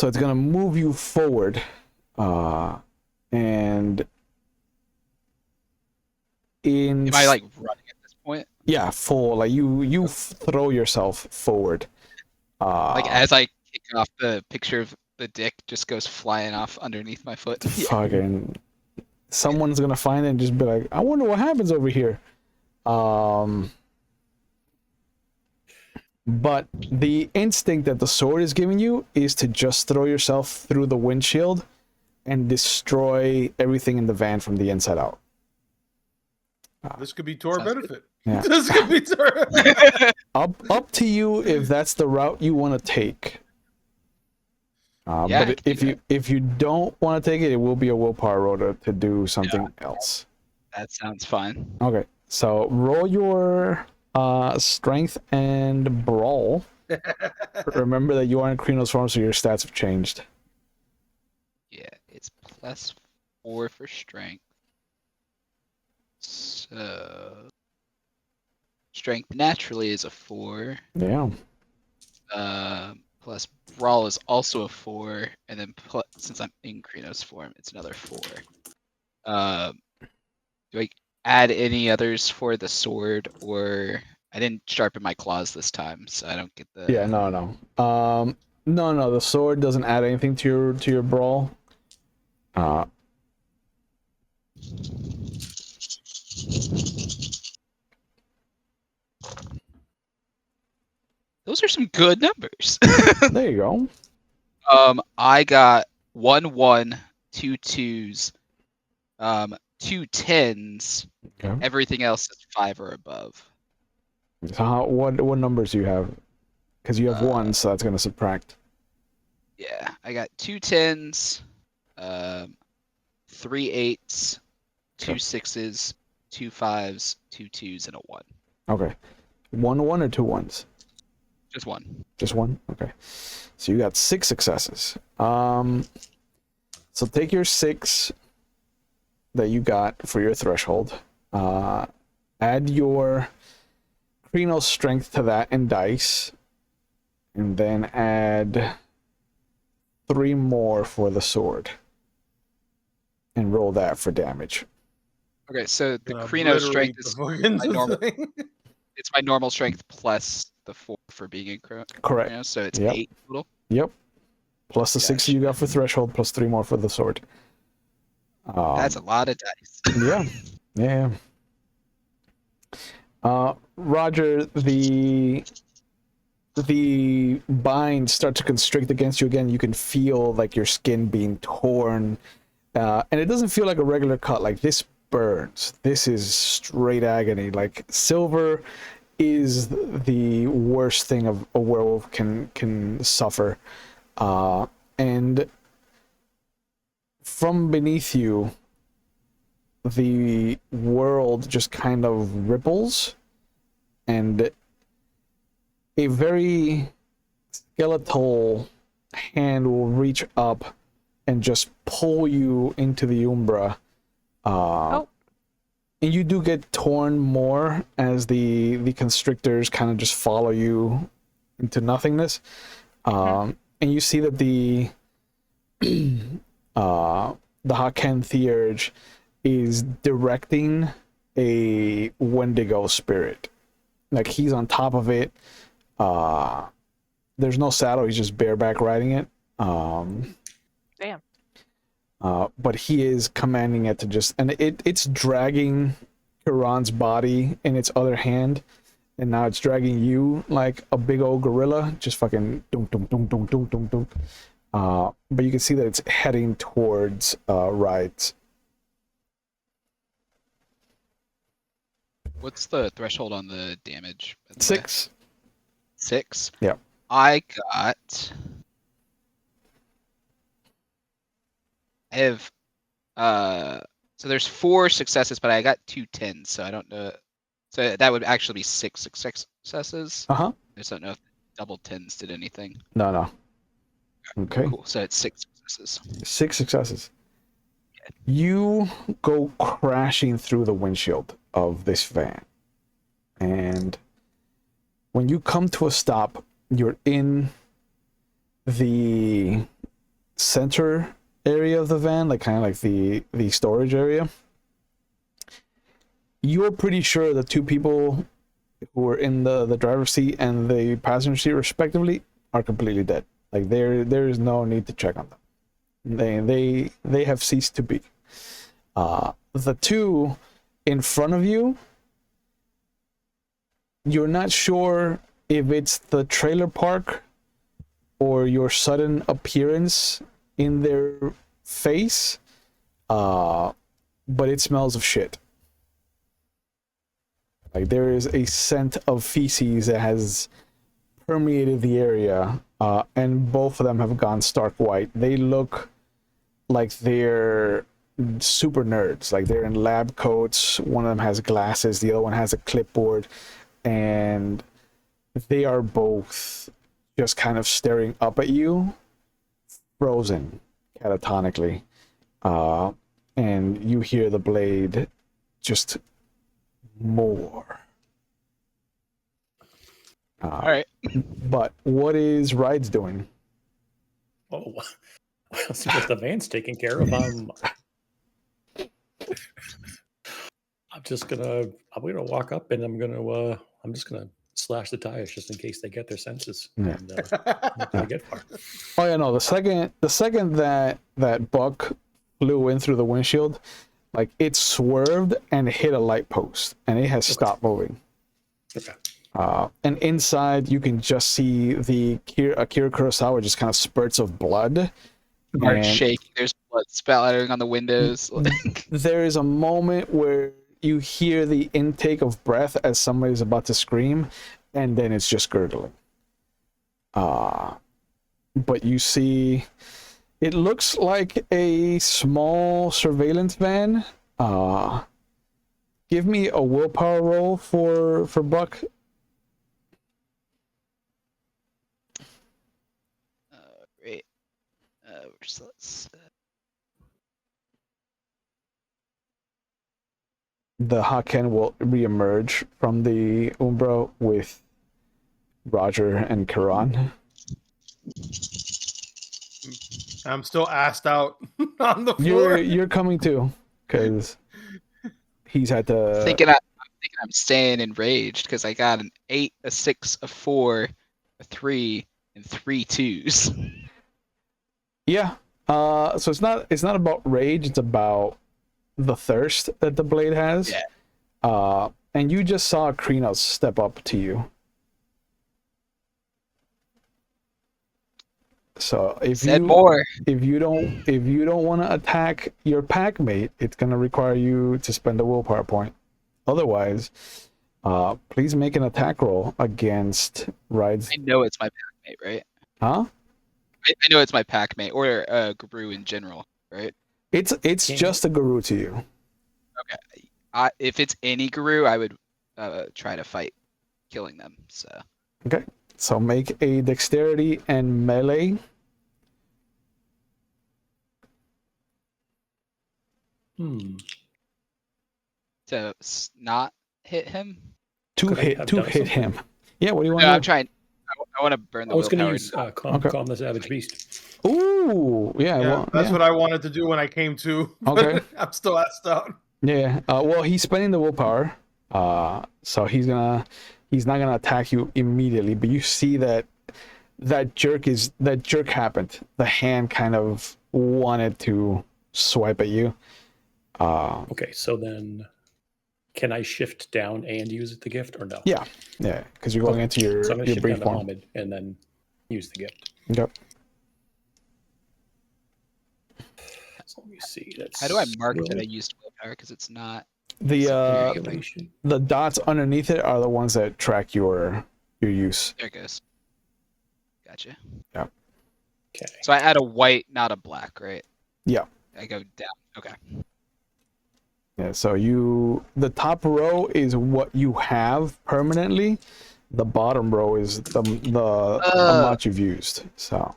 it's gonna move you forward, and Am I like running at this point? Yeah, full. Like you throw yourself forward. Like as I kick off, the picture of the dick just goes flying off underneath my foot. Fucking someone's gonna find it and just be like, I wonder what happens over here. But the instinct that the sword is giving you is to just throw yourself through the windshield and destroy everything in the van from the inside out. This could be to our Sounds benefit. Yeah. This could be to our... Up to you if that's the route you want to take. Yeah, but if you don't want to take it, it will be a willpower roll to do something else. That sounds fine. Okay, so roll your strength and brawl. Remember that you are in Krino's form, so your stats have changed. Yeah, it's +4 for strength. So strength naturally is a 4. Yeah. Plus brawl is also a 4, and then since I'm in Krino's form, it's another 4. Do I add any others for the sword, or I didn't sharpen my claws this time, so I don't get the. Yeah, no. No, the sword doesn't add anything to your brawl. Those are some good numbers. There you go. I got 1 1, 2 2s, 2 10s. Okay. Everything else is 5 or above. So what numbers do you have? Because you have 1, so that's gonna subtract. Yeah, I got 2 10s, 3 8s, 2 6s, 2 5s, 2 2s, and a 1. Okay. 1 1 or 2 1s? Just 1. Just 1? Okay. So you got 6 successes. So take your 6 that you got for your threshold. Add your Krino's strength to that in dice. And then add 3 more for the sword. And roll that for damage. Okay, so the Krino strength is it's my normal strength plus the 4 for being in Correct. You know, so it's Yep. 8 total. Yep. Plus the 6 you got for threshold, plus 3 more for the sword. That's a lot of dice. Yeah. Roger, the binds start to constrict against you again. You can feel like your skin being torn, and it doesn't feel like a regular cut. Like this burns. This is straight agony. Like silver is the worst thing a werewolf can suffer, and from beneath you, the world just kind of ripples, and a very skeletal hand will reach up and just pull you into the Umbra. And you do get torn more as the constrictors kind of just follow you into nothingness. And you see that the Haken Theurge is directing a Wendigo spirit. Like he's on top of it. There's no saddle, he's just bareback riding it. Damn. But he is commanding it to just, and it's dragging Caern's body in its other hand, and now it's dragging you like a big old gorilla, just fucking dunk dunk dunk dunk dunk dunk dunk. But you can see that it's heading towards Rides. What's the threshold on the damage? by the way? 6. 6? Yeah. I have so there's 4 successes, but I got 2 10s, so I don't know. So that would actually be 6 successes. Uh-huh. I just don't know if double 10s did anything. No. Okay. Cool. So it's 6 successes. 6 successes. You go crashing through the windshield of this van. And when you come to a stop, you're in the center area of the van, like kind of like the storage area. You're pretty sure the 2 people who were in the driver's seat and the passenger seat respectively are completely dead. Like there is no need to check on them. They have ceased to be. The 2 in front of you, you're not sure if it's the trailer park or your sudden appearance in their face, but it smells of shit. Like there is a scent of feces that has permeated the area, and both of them have gone stark white. They look like they're super nerds, like they're in lab coats. One of them has glasses, the other one has a clipboard, and they are both just kind of staring up at you, frozen catatonically, and you hear the blade just more. All right. But what is Rides doing? Oh, well, since the van's taken care of, I'm gonna walk up and I'm just gonna slash the tires just in case they get their senses. Yeah. And, not gonna get far. Oh yeah, no. The second that buck flew in through the windshield, like it swerved and hit a light post, and it has stopped moving. Okay. And inside, you can just see Akira Kurosawa just kind of spurts of blood. Hard shaking. There's blood spattering on the windows. There is a moment where you hear the intake of breath as somebody's about to scream, and then it's just gurgling. But you see, it looks like a small surveillance van. Give me a willpower roll for Buck. Great. So let's, The Haken will reemerge from the Umbra with Roger and Caern. I'm still assed out on the floor. You're coming too, because he's had to. I'm thinking I'm staying enraged because I got an 8, a 6, a 4, a 3, and 3 2s. Yeah. So it's not about rage. It's about the thirst that the blade has. Yeah. and you just saw Krinos step up to you. So if Said you more. if you don't want to attack your pack mate, it's gonna require you to spend a willpower point. Otherwise, please make an attack roll against Rides. I know it's my pack mate, right? Huh? I know it's my pack mate or Garou in general, right? It's just a Garou to you. Okay. If it's any Garou, I would try to fight killing them. So. Okay. So make a dexterity and melee. To not hit him. To Could I have done hit something? him. Yeah. What do you want No, to I'm do? trying. I want to burn the I was going to willpower. use Okay. calm the savage beast. Ooh. Yeah. Yeah, Well. that's Yeah. what I wanted to do when I came to. But Okay. I'm still assed out. Yeah. Well, he's spending the willpower. So he's not gonna attack you immediately. But you see that jerk happened. The hand kind of wanted to swipe at you. Okay, so then can I shift down and use the gift or no? Yeah, because you're going into So I'm going to your shift brief down to form. Hamid and then use the gift. Yep. So let me see. That's How do I mark that I used willpower? Because it's not. The Regulation. the dots underneath it are the ones that track your use. There it goes. Gotcha. Yeah. Okay. So I add a white, not a black, right? Yeah. I go down. Okay. Yeah. So the top row is what you have permanently. The bottom row is the amount you've used. So.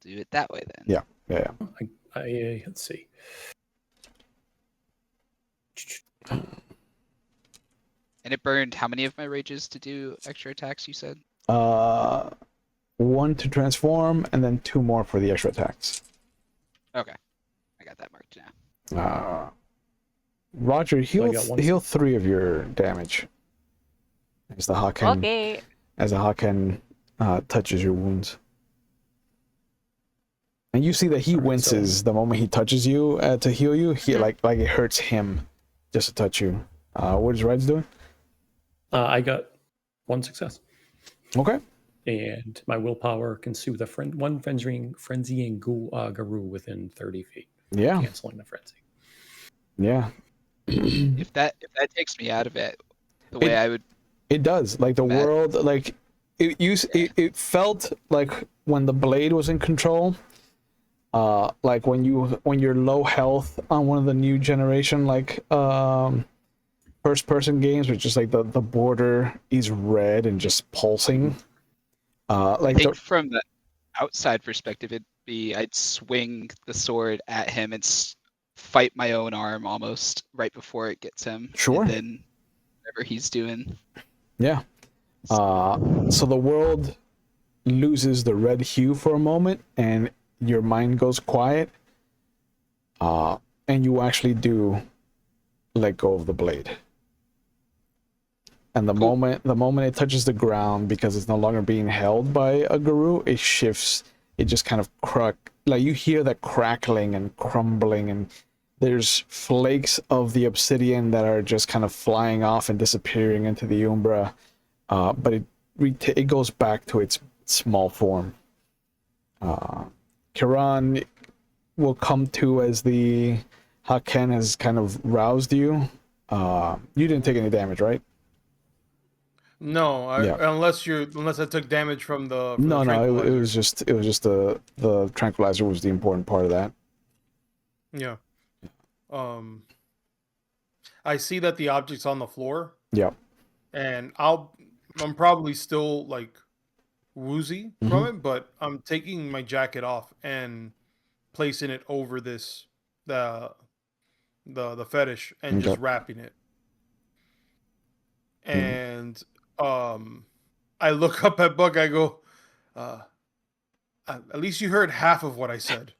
Do it that way then. Yeah. Yeah. I let's see. And it burned how many of my rages to do extra attacks? You said. 1 to transform, and then 2 more for the extra attacks. Okay, I got that marked now. Roger, heal got one. 3 of your damage. As the Haken Okay. touches your wounds. And you see that he winces the moment he touches you to heal you. He like it hurts him just to touch you. What is Rides doing? I got 1 success. Okay. And my willpower can soothe one frenzying Garou within 30 feet. Yeah. Canceling the frenzy. Yeah. If that takes me out of it, the way I would. It does. Like the world, like it felt like when the blade was in control. Like when you're low health on one of the new generation like first person games, which is like the border is red and just pulsing. I think from the outside perspective, it'd be I'd swing the sword at him and fight my own arm almost right before it gets him. Sure. And then whatever he's doing. Yeah. So the world loses the red hue for a moment, and your mind goes quiet. And you actually do let go of the blade. And the moment it touches the ground, because it's no longer being held by a Garou, it shifts. It just kind of like you hear that crackling and crumbling, and there's flakes of the obsidian that are just kind of flying off and disappearing into the Umbra. But it goes back to its small form. Caern will come to as the Haken has kind of roused you. You didn't take any damage, right? No, unless I took damage from the. No, it was just the tranquilizer was the important part of that. Yeah. I see that the object's on the floor. Yeah. And I'm probably still like woozy from it, but I'm taking my jacket off and placing it over the fetish and just wrapping it. And I look up at Buck. I go, at least you heard half of what I said.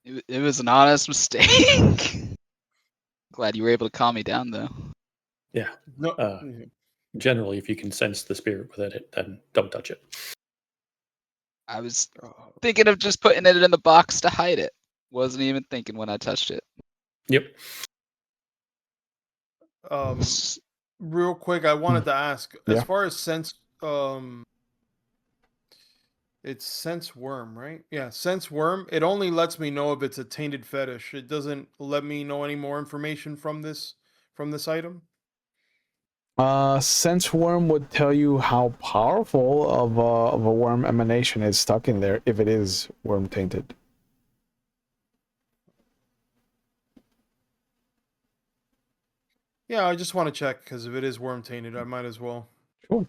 It was an honest mistake. Glad you were able to calm me down, though. Yeah. No. Generally, if you can sense the spirit within it, then don't touch it. I was thinking of just putting it in the box to hide it. Wasn't even thinking when I touched it. Yep. Real quick, I wanted to ask, as Yeah. far as sense, it's sense worm, right? Yeah, sense worm. It only lets me know if it's a tainted fetish. It doesn't let me know any more information from this item. Sense worm would tell you how powerful of a worm emanation is stuck in there if it is worm tainted. Yeah, I just want to check because if it is worm tainted, I might as well. Sure.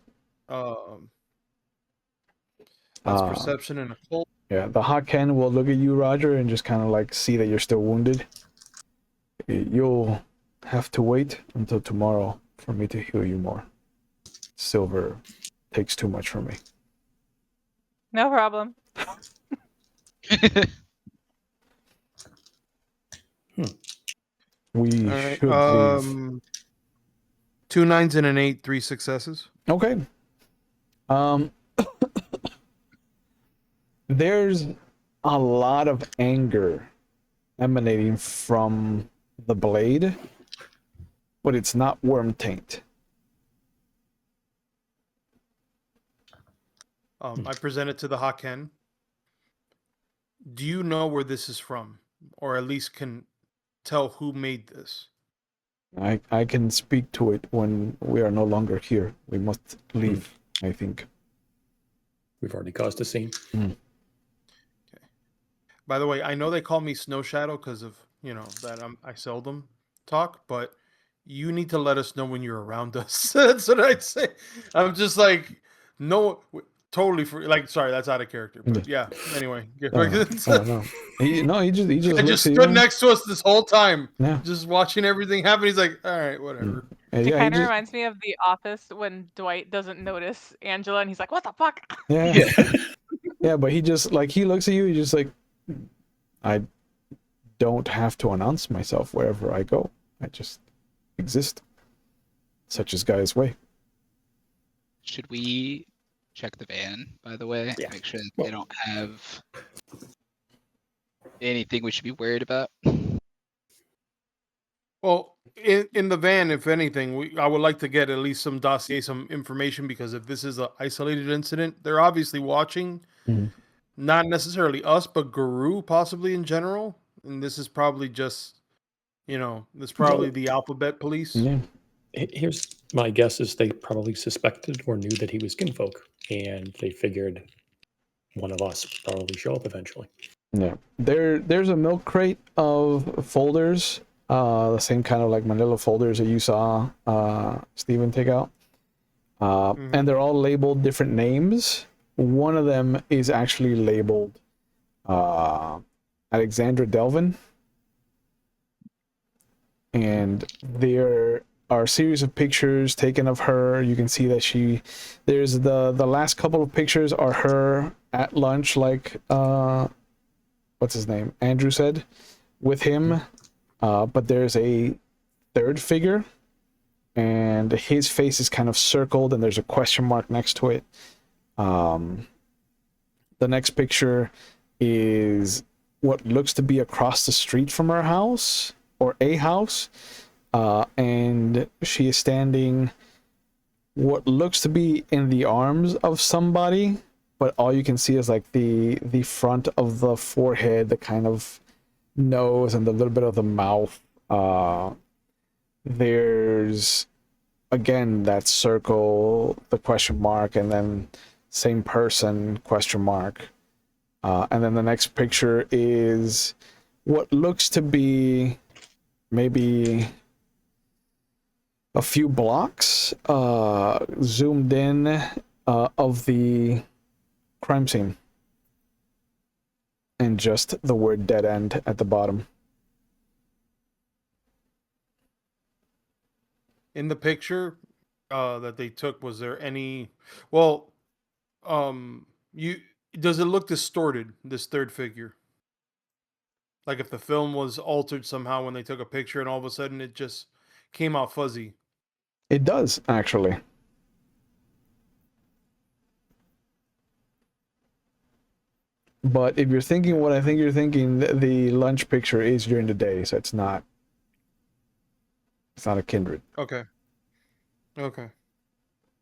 That's perception and occult. Yeah, the hot can will look at you, Roger, and just kind of like see that you're still wounded. You'll have to wait until tomorrow for me to heal you more. Silver takes too much from me. No problem. We All right. should leave. 2 9s and an 8, 3 successes. Okay. There's a lot of anger emanating from the blade, but it's not worm taint. I present it to the Haken. Do you know where this is from, or at least can tell who made this? I can speak to it when we are no longer here. We must leave, I think. We've already caused a scene. By the way, I know they call me Snow Shadow because of, that I seldom talk, but you need to let us know when you're around us. That's what I'd say. I'm just like, no, totally sorry, that's out of character. But yeah, anyway. No. He just just stood next to us this whole time, Yeah. just watching everything happen. He's like, all right, whatever. It kind of reminds me of The Office when Dwight doesn't notice Angela and he's like, what the fuck? Yeah. Yeah, but he just he looks at you, he's just like, I don't have to announce myself wherever I go. I just exist. Such is Guy's way. Should we check the van, by the way? Yeah. Make sure that they don't have anything we should be worried about. Well, in the van, if anything, I would like to get at least some dossier, some information, because if this is an isolated incident, they're obviously watching. Mm-hmm. Not necessarily us, but Garou possibly in general. And this is probably just, this probably the alphabet police. Yeah. Here's my guess is they probably suspected or knew that he was Kinfolk, and they figured one of us would probably show up eventually. Yeah. There's a milk crate of folders, the same kind of manila folders that you saw Steven take out. And they're all labeled different names. One of them is actually labeled Alexandra Delvin. And there are a series of pictures taken of her. You can see that there's the last couple of pictures are her at lunch, what's his name? Andrew said, with him. But there's a third figure, and his face is kind of circled, and there's a question mark next to it. The next picture is what looks to be across the street from her house, or a house, and she is standing what looks to be in the arms of somebody, but all you can see is the front of the forehead, the kind of nose, and the little bit of the mouth. There's again that circle, the question mark, and then same person, question mark. And then the next picture is what looks to be maybe a few blocks zoomed in of the crime scene, and just the word dead end at the bottom. In the picture that they took, was there any does it look distorted, this third figure? Like if the film was altered somehow when they took a picture and all of a sudden it just came out fuzzy. It does, actually. But if you're thinking what I think you're thinking, the lunch picture is during the day, so it's not. It's not a kindred. Okay. Okay.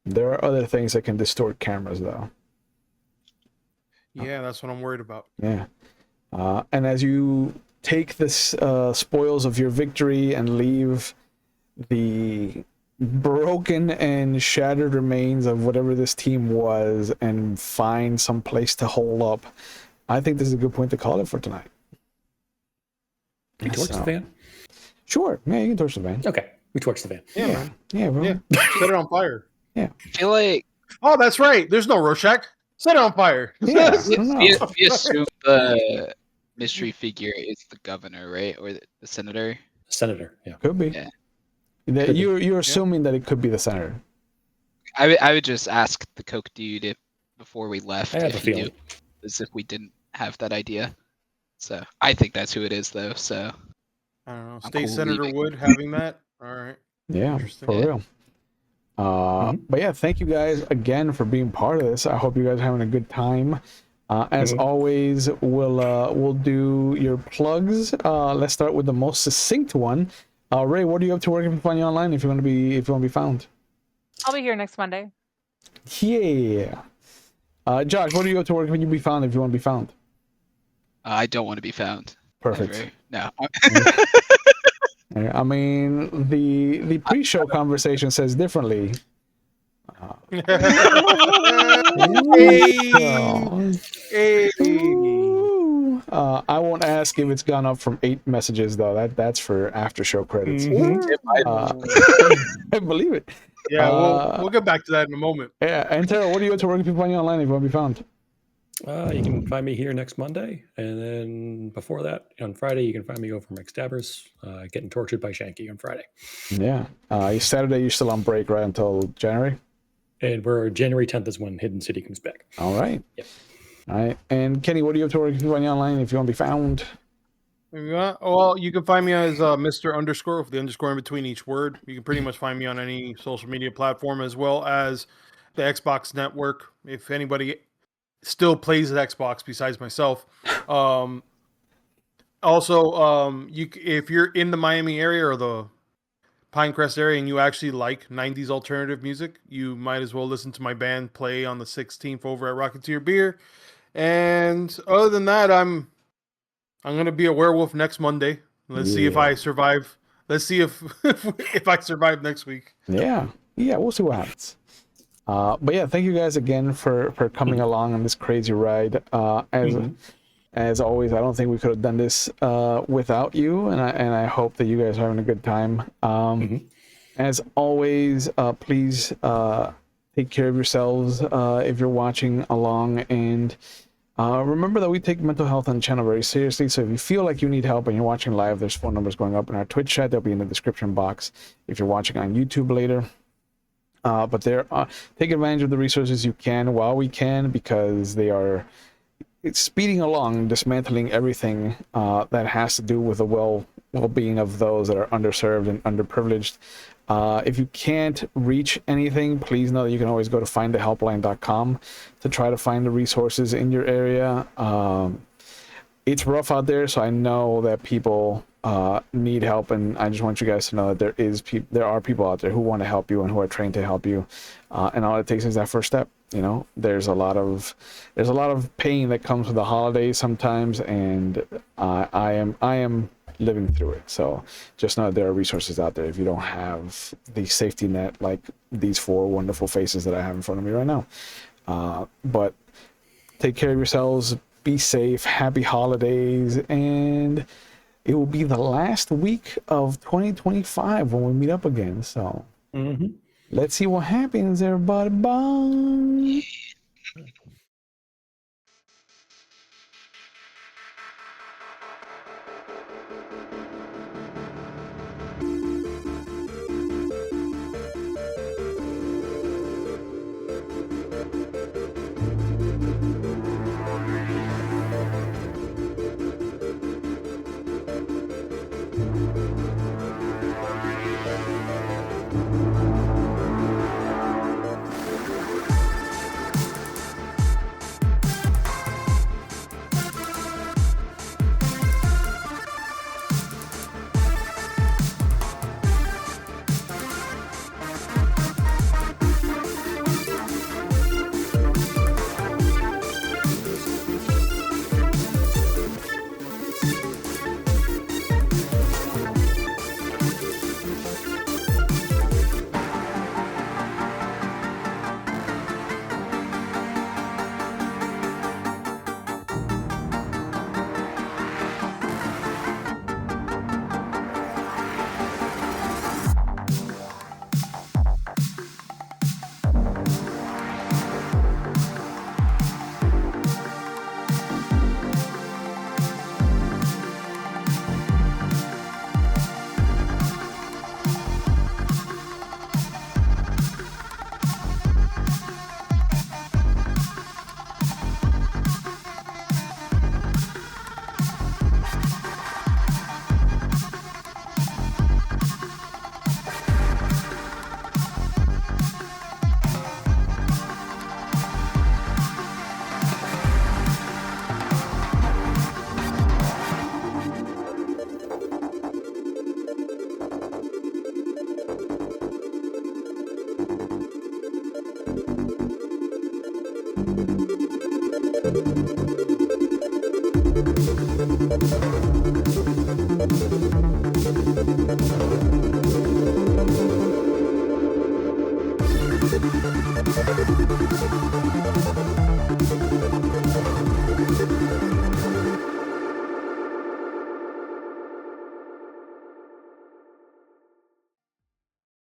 There are other things that can distort cameras, though. Yeah, that's what I'm worried about. Yeah. And as you take this spoils of your victory and leave the broken and shattered remains of whatever this team was and find some place to hole up, I think this is a good point to call it for tonight. We torch the van? Sure. Yeah, you can torch the van. Okay. We torch the van. Yeah, man. Yeah, bro. Yeah. Set it on fire. I feel like Oh, that's right. There's no Rorschach. Set it on fire. Yeah. we assume the mystery figure is the governor, right? Or the senator? Senator, yeah. Could be. Yeah. You're assuming that it could be the senator. I would just ask the Coke dude before we left I have if a he knew, feeling. as if we didn't have that idea. So I think that's who it is, though. So I don't know. I'm State cool Senator leaving. Wood having that. All right. Yeah, Interesting. for Yeah. real. But yeah, thank you guys again for being part of this. I hope you guys are having a good time. As always, we'll do your plugs. Let's start with the most succinct one. Ray, what are you up to? Where can we find you online if you want to be found? I'll be here next Monday. Yeah. Josh, what are you up to? Where can you be found if you want to be found? I don't want to be found. Perfect. Ever. No. I mean, the pre-show conversation says differently. Hey. Ooh. I won't ask if it's gone up from 8 messages though. That's for after show credits. I believe it. Yeah, we'll get back to that in a moment. Yeah, and Tara, what are you up to? Where can people find you online if you want to be found? You can find me here next Monday, and then before that, on Friday, you can find me over Mike Stabbers, getting tortured by Shanky on Friday. Yeah. Saturday, you're still on break, right, until January? And we're January 10th is when Hidden City comes back. All right. Yep. All right. And Kenny, what are you up to? Where can people find you online if you want to be found? Well, you can find me as Mr. Underscore with the underscore in between each word. You can pretty much find me on any social media platform as well as the Xbox Network. If anybody still plays at Xbox besides myself. If you're in the Miami area or the Pinecrest area and you actually like 90s alternative music, you might as well listen to my band play on the 16th over at Rocketeer Beer. And other than that, I'm going to be a werewolf next Monday. Let's see if I survive. Let's see if I survive next week. Yeah, we'll see what happens. But yeah, thank you guys again for coming along on this crazy ride. As always, I don't think we could have done this without you, and I hope that you guys are having a good time. As always, please take care of yourselves if you're watching along, and remember that we take mental health on the channel very seriously. So if you feel like you need help and you're watching live, there's phone numbers going up in our Twitch chat. They'll be in the description box if you're watching on YouTube later. But take advantage of the resources you can while we can, because it's speeding along, dismantling everything that has to do with the well-being of those that are underserved and underprivileged. If you can't reach anything, please know that you can always go to findthehelpline.com to try to find the resources in your area. It's rough out there, so I know that people need help, and I just want you guys to know that there are people out there who want to help you and who are trained to help you, and all it takes is that first step. There's a lot of pain that comes with the holidays sometimes, and I am living through it. So just know that there are resources out there if you don't have the safety net like these 4 wonderful faces that I have in front of me right now. But take care of yourselves, be safe, happy holidays, and it will be the last week of 2025 when we meet up again. So let's see what happens, everybody. Bye.